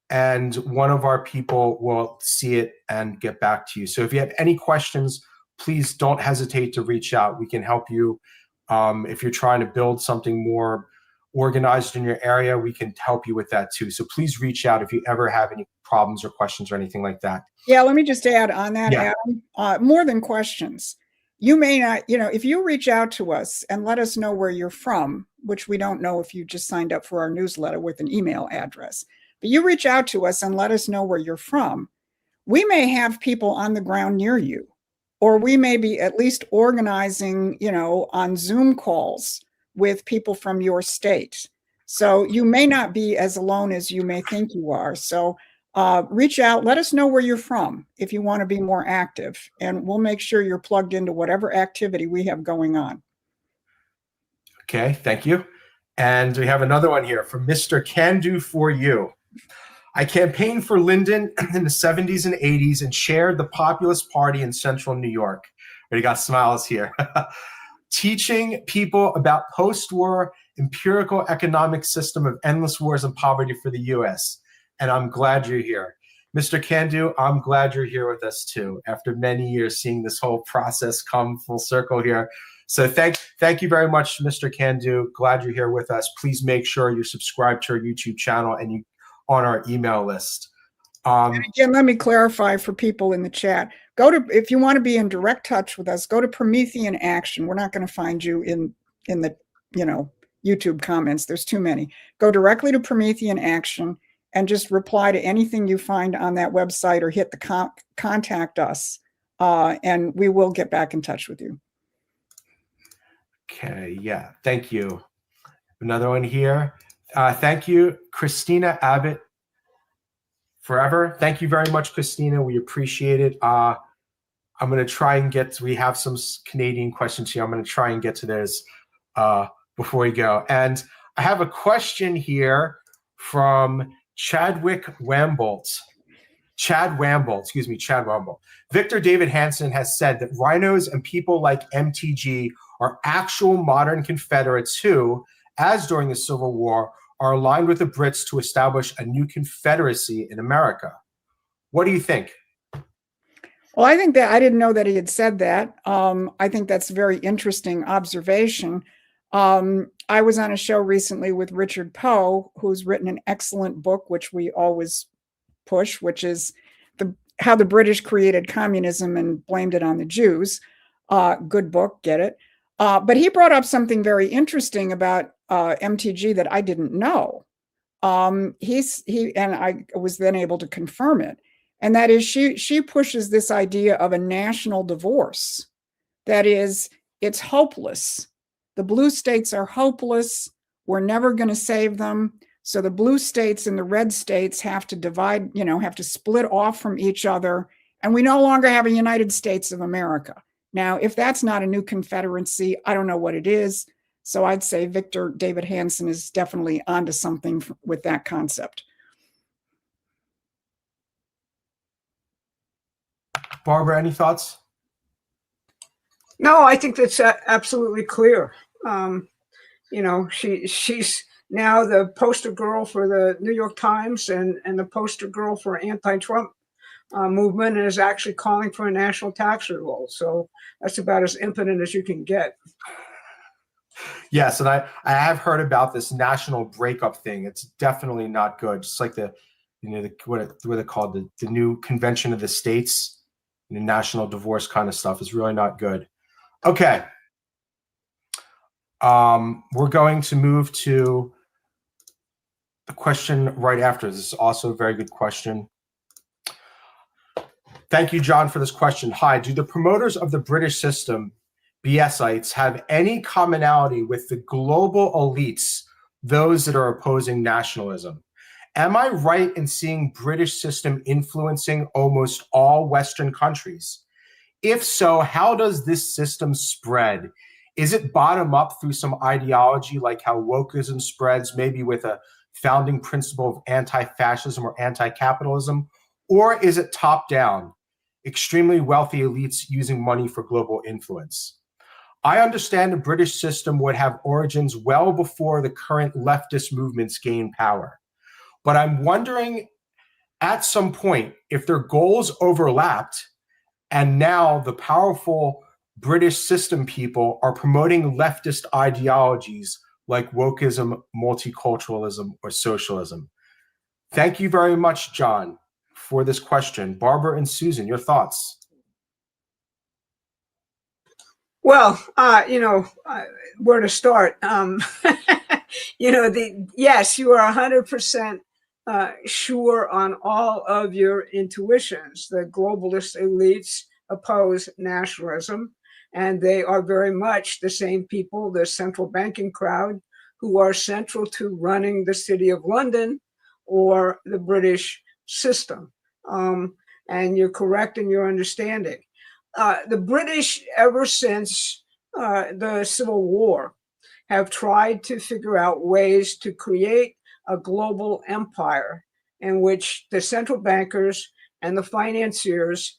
and one of our people will see it and get back to you. So if you have any questions, please don't hesitate to reach out. We can help you. If you're trying to build something more organized in your area, we can help you with that too. So please reach out if you ever have any problems or questions or anything like that. Yeah, let me just add on that, Adam, more than questions. You may not, if you reach out to us and let us know where you're from, which we don't know if you just signed up for our newsletter with an email address, but you reach out to us and let us know where you're from. We may have people on the ground near you, or we may be at least organizing, on Zoom calls with people from your state. So you may not be as alone as you may think you are. So reach out, let us know where you're from if you want to be more active, and we'll make sure you're plugged into whatever activity we have going on. Okay, thank you. And we have another one here from Mr. Can Do For You. I campaigned for Lyndon in the 70s and 80s and chaired the Populist Party in Central New York. We got smiles here. Teaching people about post-war empirical economic system of endless wars and poverty for the U.S., and I'm glad you're here. Mr. Candu, I'm glad you're here with us too, after many years seeing this whole process come full circle here. So thank you very much, Mr. Candu. Glad you're here with us. Please make sure you're subscribed to our YouTube channel and you on our email list. And again, let me clarify for people in the chat. If you want to be in direct touch with us, go to Promethean Action. We're not going to find you in the YouTube comments. There's too many. Go directly to Promethean Action and just reply to anything you find on that website or hit the contact us, and we will get back in touch with you. Okay, yeah, thank you. Another one here. Thank you, Christina Abbott Forever. Thank you very much, Christina. We appreciate it. I'm going to try and we have some Canadian questions here. I'm going to try and get to those before we go. And I have a question here from Chad Wambolt. Victor David Hansen has said that rhinos and people like MTG are actual modern Confederates who, as during the Civil War, are aligned with the Brits to establish a new Confederacy in America. What do you think? Well, I think that I didn't know that he had said that. I think that's a very interesting observation. I was on a show recently with Richard Poe, who's written an excellent book, which we always push, which is how the British created communism and blamed it on the Jews. Good book, get it. But he brought up something very interesting about MTG that I didn't know. He and I was then able to confirm it. And that is she pushes this idea of a national divorce. That is, it's hopeless. The blue states are hopeless. We're never going to save them. So the blue states and the red states have to divide, have to split off from each other. And we no longer have a United States of America. Now, if that's not a new Confederacy, I don't know what it is. So I'd say Victor David Hansen is definitely onto something with that concept. Barbara, any thoughts? No, I think that's absolutely clear. She's now the poster girl for the New York Times and the poster girl for anti-Trump movement, and is actually calling for a national tax revolt. So that's about as impotent as you can get. Yes, and I have heard about this national breakup thing. It's definitely not good. Just like what are they called? The new Convention of the States, the national divorce kind of stuff is really not good. Okay. We're going to move to the question right after. This is also a very good question. Thank you, John, for this question. Hi, do the promoters of the British system, BSites, have any commonality with the global elites, those that are opposing nationalism? Am I right in seeing British system influencing almost all Western countries? If so, how does this system spread? Is it bottom up through some ideology like how wokeism spreads, maybe with a founding principle of anti-fascism or anti-capitalism? Or is it top down, extremely wealthy elites using money for global influence? I understand the British system would have origins well before the current leftist movements gain power. But I'm wondering at some point if their goals overlapped and now the powerful British system people are promoting leftist ideologies like wokeism, multiculturalism, or socialism. Thank you very much, John, for this question. Barbara and Susan, your thoughts? Well, where to start? Yes, you are 100% sure on all of your intuitions. The globalist elites oppose nationalism, and they are very much the same people, the central banking crowd, who are central to running the City of London or the British system. And you're correct in your understanding. The British, ever since the Civil War, have tried to figure out ways to create a global empire in which the central bankers and the financiers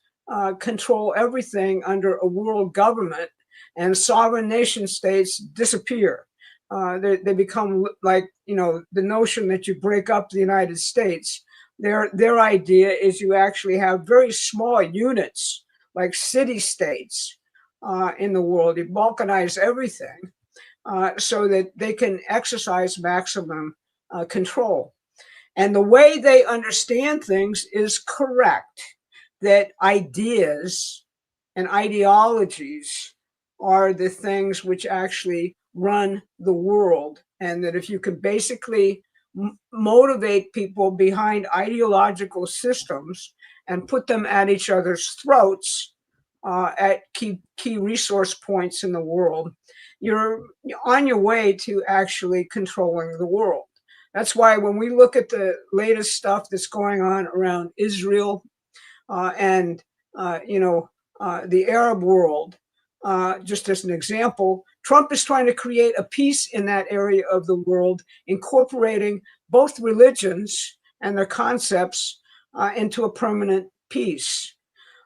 control everything under a world government, and sovereign nation states disappear. They become like, the notion that you break up the United States. Their idea is you actually have very small units, like city-states in the world. You balkanize everything so that they can exercise maximum control. And the way they understand things is correct, that ideas and ideologies are the things which actually run the world. And that if you can basically motivate people behind ideological systems and put them at each other's throats at key resource points in the world, you're on your way to actually controlling the world. That's why when we look at the latest stuff that's going on around Israel and the Arab world, just as an example, Trump is trying to create a peace in that area of the world, incorporating both religions and their concepts into a permanent peace.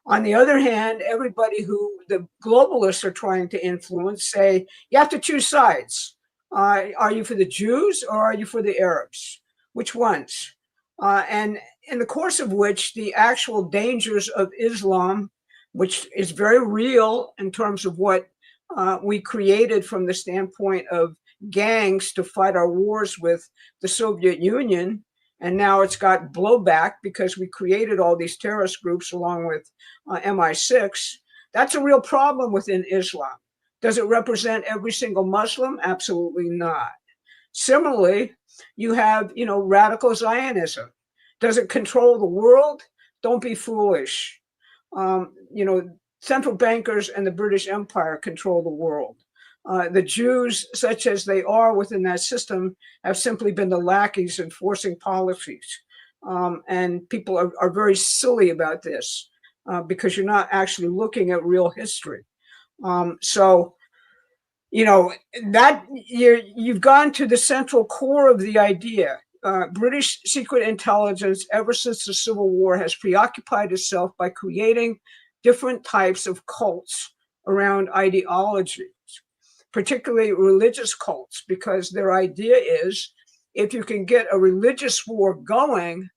On the other hand, everybody who the globalists are trying to influence say, you have to choose sides. Are you for the Jews or are you for the Arabs? Which ones? And in the course of which the actual dangers of Islam, which is very real in terms of what we created from the standpoint of gangs to fight our wars with the Soviet Union, and now it's got blowback because we created all these terrorist groups along with MI6. That's a real problem within Islam. Does it represent every single Muslim? Absolutely not. Similarly, you have, radical Zionism. Does it control the world? Don't be foolish. Central bankers and the British Empire control the world. The Jews, such as they are within that system, have simply been the lackeys enforcing policies. And people are very silly about this because you're not actually looking at real history. That you've gone to the central core of the idea. British secret intelligence, ever since the Civil War, has preoccupied itself by creating different types of cults around ideologies, particularly religious cults, because their idea is if you can get a religious war going,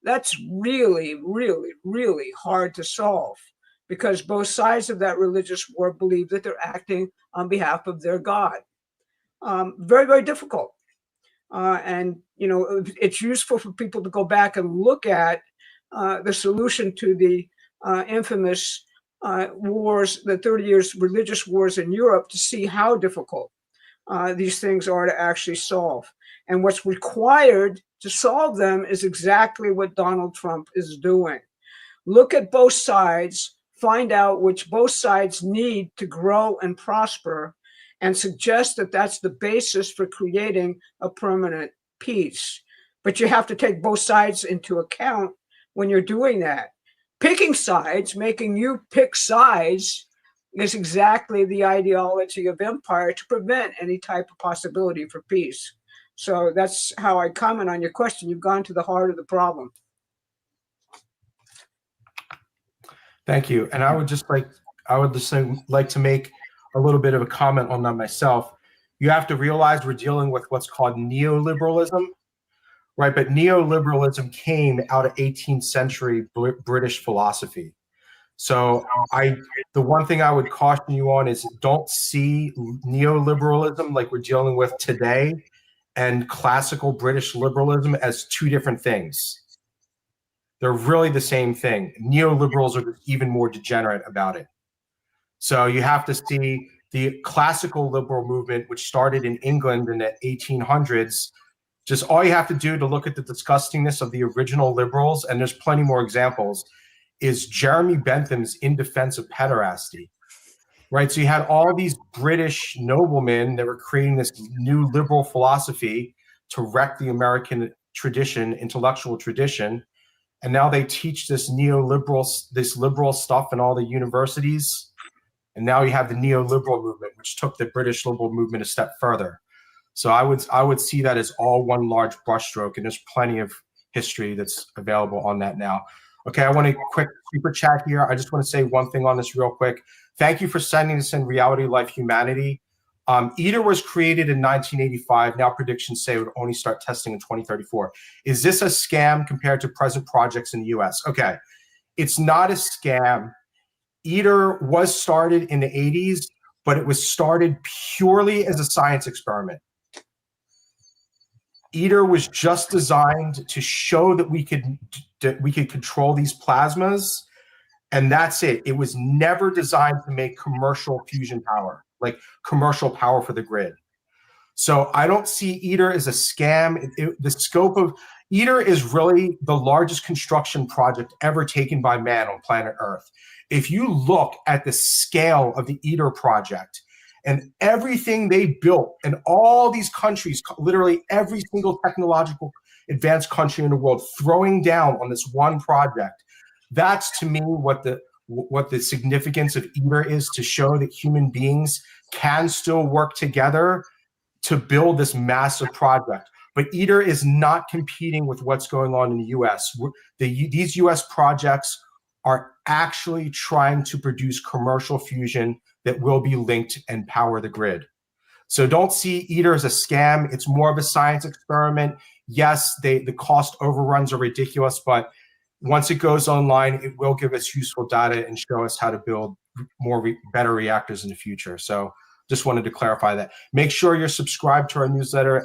that's really, really, really hard to solve, because both sides of that religious war believe that they're acting on behalf of their God. Very, very difficult. It's useful for people to go back and look at the solution to the infamous wars, the 30 years religious wars in Europe, to see how difficult these things are to actually solve. And what's required to solve them is exactly what Donald Trump is doing. Look at both sides, find out which both sides need to grow and prosper, and suggest that that's the basis for creating a permanent peace. But you have to take both sides into account when you're doing that. Picking sides, making you pick sides, is exactly the ideology of empire to prevent any type of possibility for peace. So that's how I comment on your question. You've gone to the heart of the problem. Thank you. And I would just like to make a little bit of a comment on that myself. You have to realize we're dealing with what's called neoliberalism, right? But neoliberalism came out of 18th century British philosophy. So the one thing I would caution you on is don't see neoliberalism like we're dealing with today and classical British liberalism as two different things. They're really the same thing. Neoliberals are even more degenerate about it. So you have to see the classical liberal movement, which started in England in the 1800s. Just all you have to do to look at the disgustingness of the original liberals, and there's plenty more examples, is Jeremy Bentham's In Defense of Pederasty, right? So you had all these British noblemen that were creating this new liberal philosophy to wreck the American tradition, intellectual tradition. And now they teach this this liberal stuff in all the universities. And now you have the neoliberal movement, which took the British liberal movement a step further. So I would see that as all one large brushstroke, and there's plenty of history that's available on that now. Okay, I want a quick super chat here. I just want to say one thing on this real quick. Thank you for sending this in Reality Life Humanity. ITER was created in 1985. Now predictions say it would only start testing in 2034. Is this a scam compared to present projects in the US? Okay, it's not a scam. ITER was started in the 80s, but it was started purely as a science experiment. ITER was just designed to show that we could control these plasmas, and that's it. It was never designed to make commercial fusion power, like commercial power for the grid. So I don't see ITER as a scam. The scope of ITER is really the largest construction project ever taken by man on planet Earth. If you look at the scale of the ITER project and everything they built in all these countries, literally every single technological advanced country in the world throwing down on this one project, that's to me what what the significance of ITER is to show that human beings can still work together to build this massive project. But ITER is not competing with what's going on in the US. These US projects are actually trying to produce commercial fusion that will be linked and power the grid. So don't see ITER as a scam. It's more of a science experiment. Yes, the cost overruns are ridiculous, but once it goes online, it will give us useful data and show us how to build better reactors in the future. So just wanted to clarify that. Make sure you're subscribed to our newsletter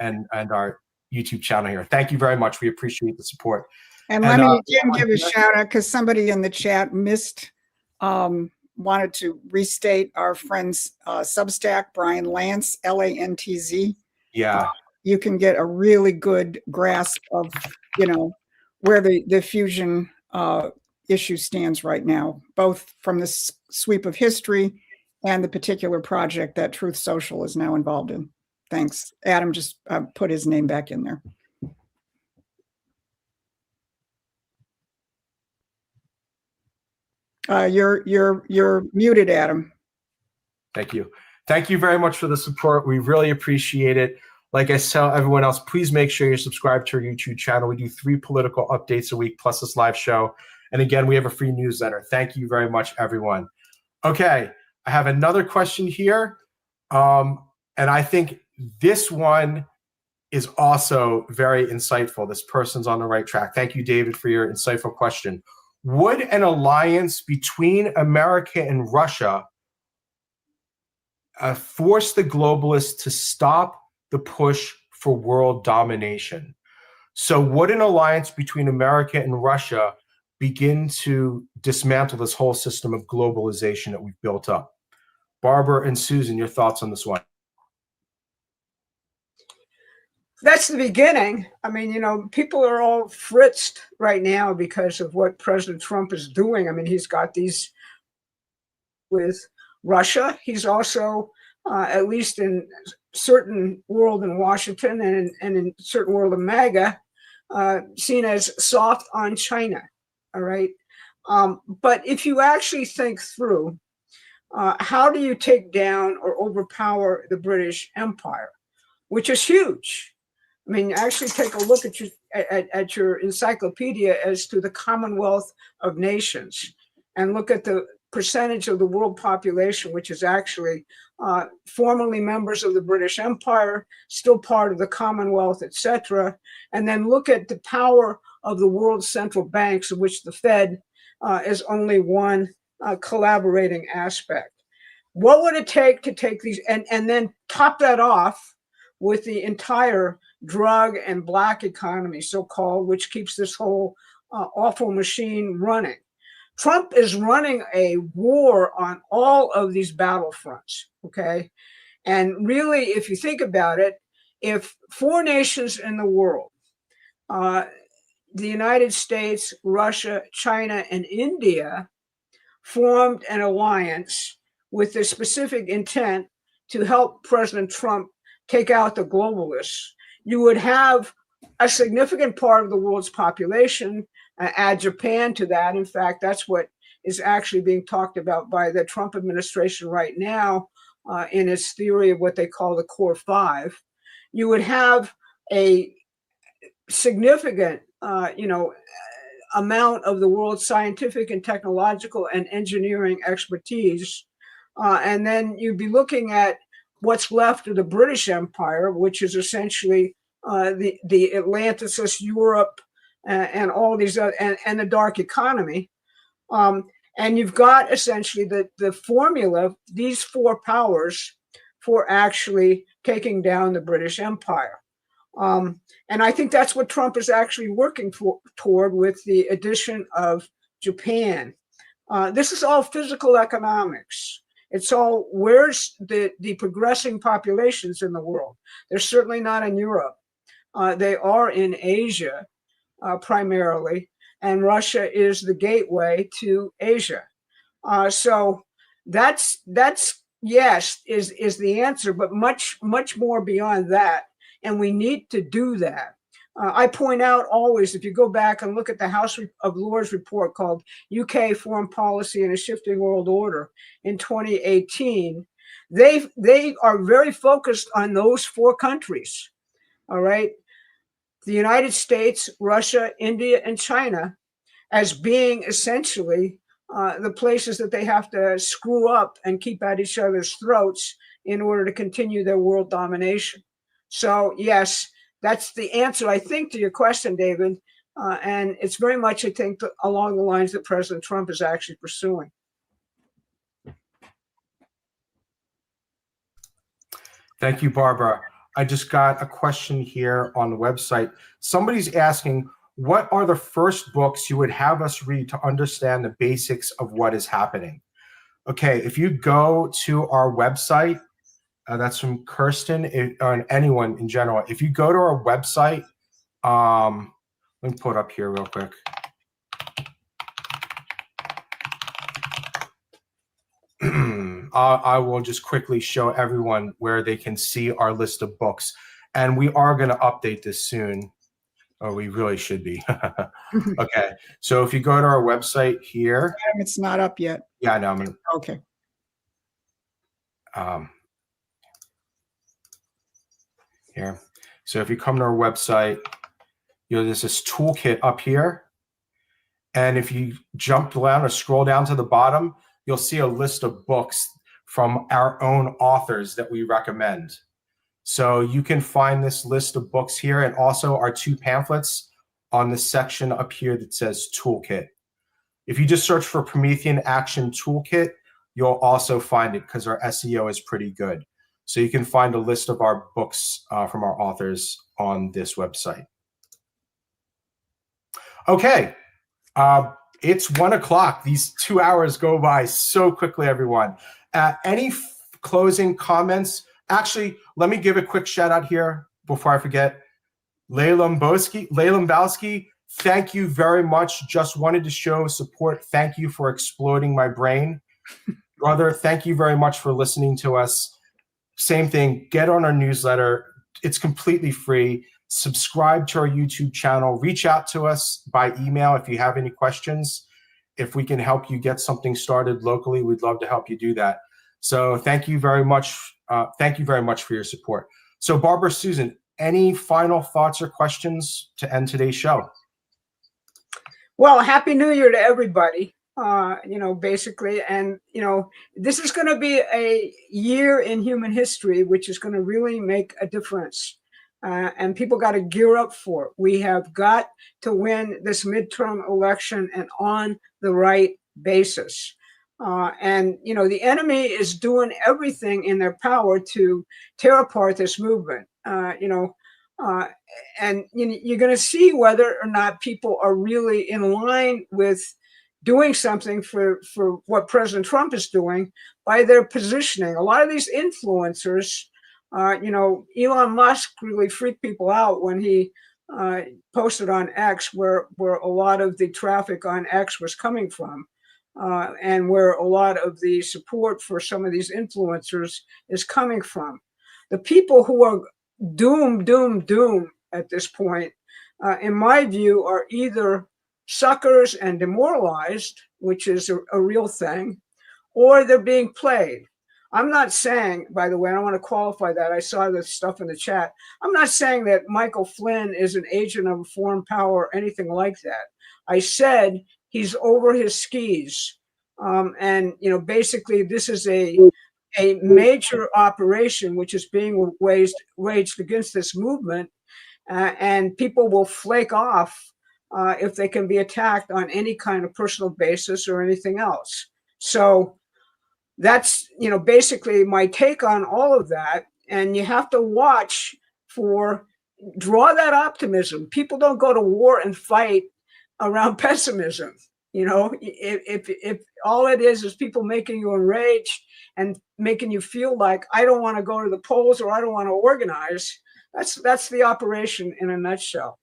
and our YouTube channel here. Thank you very much. We appreciate the support. And let me again give a shout out, because somebody in the chat wanted to restate our friend's Substack, Brian Lantz, Lantz. Yeah. You can get a really good grasp of, where the fusion issue stands right now, both from the sweep of history and the particular project that Truth Social is now involved in. Thanks. Adam just put his name back in there. You're muted, Adam. Thank you. Thank you very much for the support. We really appreciate it. Like I tell everyone else, please make sure you're subscribed to our YouTube channel. We do 3 political updates a week plus this live show. And again, we have a free newsletter. Thank you very much, everyone. Okay, I have another question here. And I think this one is also very insightful. This person's on the right track. Thank you, David, for your insightful question. Would an alliance between America and Russia force the globalists to stop the push for world domination? So would an alliance between America and Russia begin to dismantle this whole system of globalization that we've built up? Barbara and Susan, your thoughts on this one? That's the beginning. I mean, people are all fritzed right now because of what President Trump is doing. I mean, he's got these with Russia. He's also, at least in certain world in Washington and in certain world of MAGA, seen as soft on China. All right. But if you actually think through, how do you take down or overpower the British Empire, which is huge? I mean, actually take a look at your encyclopedia as to the Commonwealth of Nations and look at the percentage of the world population, which is actually formerly members of the British Empire, still part of the Commonwealth, etc. And then look at the power of the world central banks, of which the Fed is only one collaborating aspect. What would it take to take these and then top that off with the entire drug and black economy, so-called, which keeps this whole awful machine running? Trump is running a war on all of these battlefronts, okay? And really, if you think about it, if 4 nations in the world, the United States, Russia, China, and India, formed an alliance with the specific intent to help President Trump take out the globalists, you would have a significant part of the world's population, add Japan to that. In fact, that's what is actually being talked about by the Trump administration right now in its theory of what they call the Core 5. You would have a significant, amount of the world's scientific and technological and engineering expertise. And then you'd be looking at what's left of the British Empire, which is essentially the Atlanticist Europe and all these other, and the dark economy. And you've got essentially the formula, these 4 powers for actually taking down the British Empire. And I think that's what Trump is actually working toward with the addition of Japan. This is all physical economics. It's all, where's the progressing populations in the world? They're certainly not in Europe. They are in Asia, primarily, and Russia is the gateway to Asia. So that's yes, is the answer, but much more beyond that. And we need to do that. I point out always, if you go back and look at the House of Lords report called UK Foreign Policy in a Shifting World Order in 2018, they are very focused on those 4 countries, all right? The United States, Russia, India, and China as being essentially the places that they have to screw up and keep at each other's throats in order to continue their world domination. So yes, that's the answer, I think, to your question, David. And it's very much, I think, along the lines that President Trump is actually pursuing. Thank you, Barbara. I just got a question here on the website. Somebody's asking, what are the first books you would have us read to understand the basics of what is happening? Okay, if you go to our website, that's from Kirsten, and anyone in general. If you go to our website, let me pull it up here real quick. I will just quickly show everyone where they can see our list of books. And we are going to update this soon. Or we really should be. Okay, so if you go to our website here. It's not up yet. Yeah, no, I'm going to. Okay. Here. So if you come to our website, there's this toolkit up here. And if you jump down or scroll down to the bottom, you'll see a list of books from our own authors that we recommend. So you can find this list of books here, and also our 2 pamphlets on the section up here that says Toolkit. If you just search for Promethean Action Toolkit, you'll also find it because our SEO is pretty good. So you can find a list of our books from our authors on this website. Okay, it's 1 o'clock. These 2 hours go by so quickly, everyone. Any closing comments? Actually, let me give a quick shout out here before I forget. Leyla Mbowski, thank you very much. Just wanted to show support. Thank you for exploding my brain. Brother, thank you very much for listening to us. Same thing, get on our newsletter. It's completely free. Subscribe to our YouTube channel. Reach out to us by email if you have any questions. If we can help you get something started locally, we'd love to help you do that. So thank you very much. Thank you very much for your support. So Barbara, Susan, any final thoughts or questions to end today's show? Well, Happy New Year to everybody, basically. And, this is going to be a year in human history, which is going to really make a difference. And people got to gear up for it. We have got to win this midterm election and on the right basis. And the enemy is doing everything in their power to tear apart this movement. And you're going to see whether or not people are really in line with doing something for what President Trump is doing by their positioning. A lot of these influencers, Elon Musk really freaked people out when he posted on X where a lot of the traffic on X was coming from. And where a lot of the support for some of these influencers is coming from. The people who are doomed at this point, in my view, are either suckers and demoralized, which is a real thing, or they're being played. I'm not saying, by the way, I want to qualify that. I saw this stuff in the chat. I'm not saying that Michael Flynn is an agent of a foreign power or anything like that. I said he's over his skis. And, basically this is a major operation which is being waged against this movement. And people will flake off if they can be attacked on any kind of personal basis or anything else. So that's, basically my take on all of that. And you have to watch draw that optimism. People don't go to war and fight around pessimism. If all it is people making you enraged and making you feel like I don't want to go to the polls or I don't want to organize, that's the operation in a nutshell.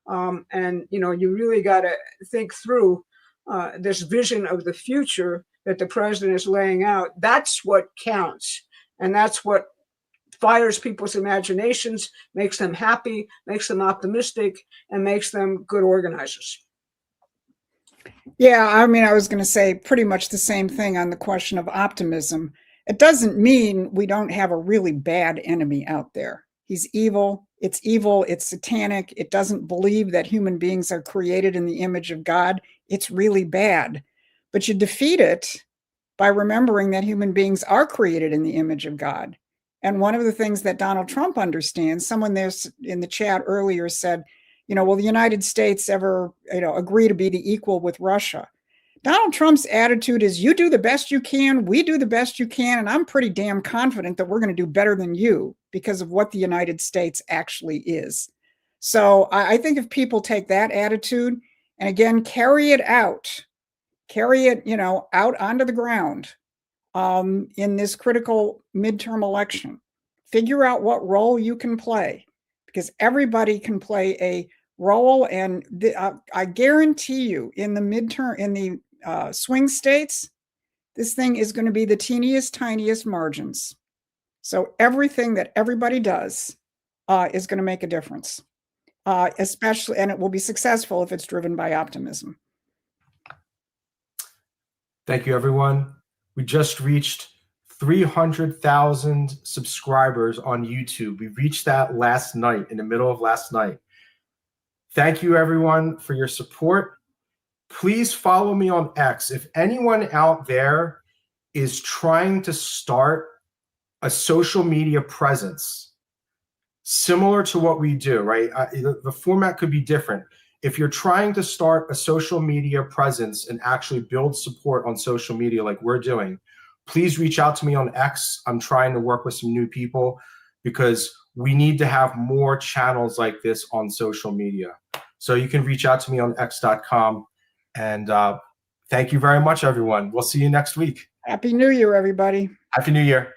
And you really got to think through this vision of the future that the president is laying out. That's what counts, and that's what fires people's imaginations, makes them happy, makes them optimistic, and makes them good organizers. Yeah, I mean, I was going to say pretty much the same thing on the question of optimism. It doesn't mean we don't have a really bad enemy out there. He's evil, it's satanic, it doesn't believe that human beings are created in the image of God. It's really bad. But you defeat it by remembering that human beings are created in the image of God. And one of the things that Donald Trump understands, someone there in the chat earlier said, will the United States ever, agree to be the equal with Russia? Donald Trump's attitude is, you do the best you can, we do the best you can, and I'm pretty damn confident that we're going to do better than you because of what the United States actually is. So I think if people take that attitude and again, carry it, out onto the ground in this critical midterm election, figure out what role you can play, because everybody can play a role. And I guarantee you in the swing states, this thing is going to be the teeniest, tiniest margins. So everything that everybody does is going to make a difference, especially, and it will be successful if it's driven by optimism. Thank you, everyone. We just reached 300,000 subscribers on YouTube. We reached that last night, in the middle of last night. Thank you, everyone, for your support. Please follow me on X. If anyone out there is trying to start a social media presence similar to what we do, right? The format could be different. If you're trying to start a social media presence and actually build support on social media like we're doing, please reach out to me on X. I'm trying to work with some new people because we need to have more channels like this on social media. So you can reach out to me on x.com. And thank you very much, everyone. We'll see you next week. Happy New Year, everybody. Happy New Year.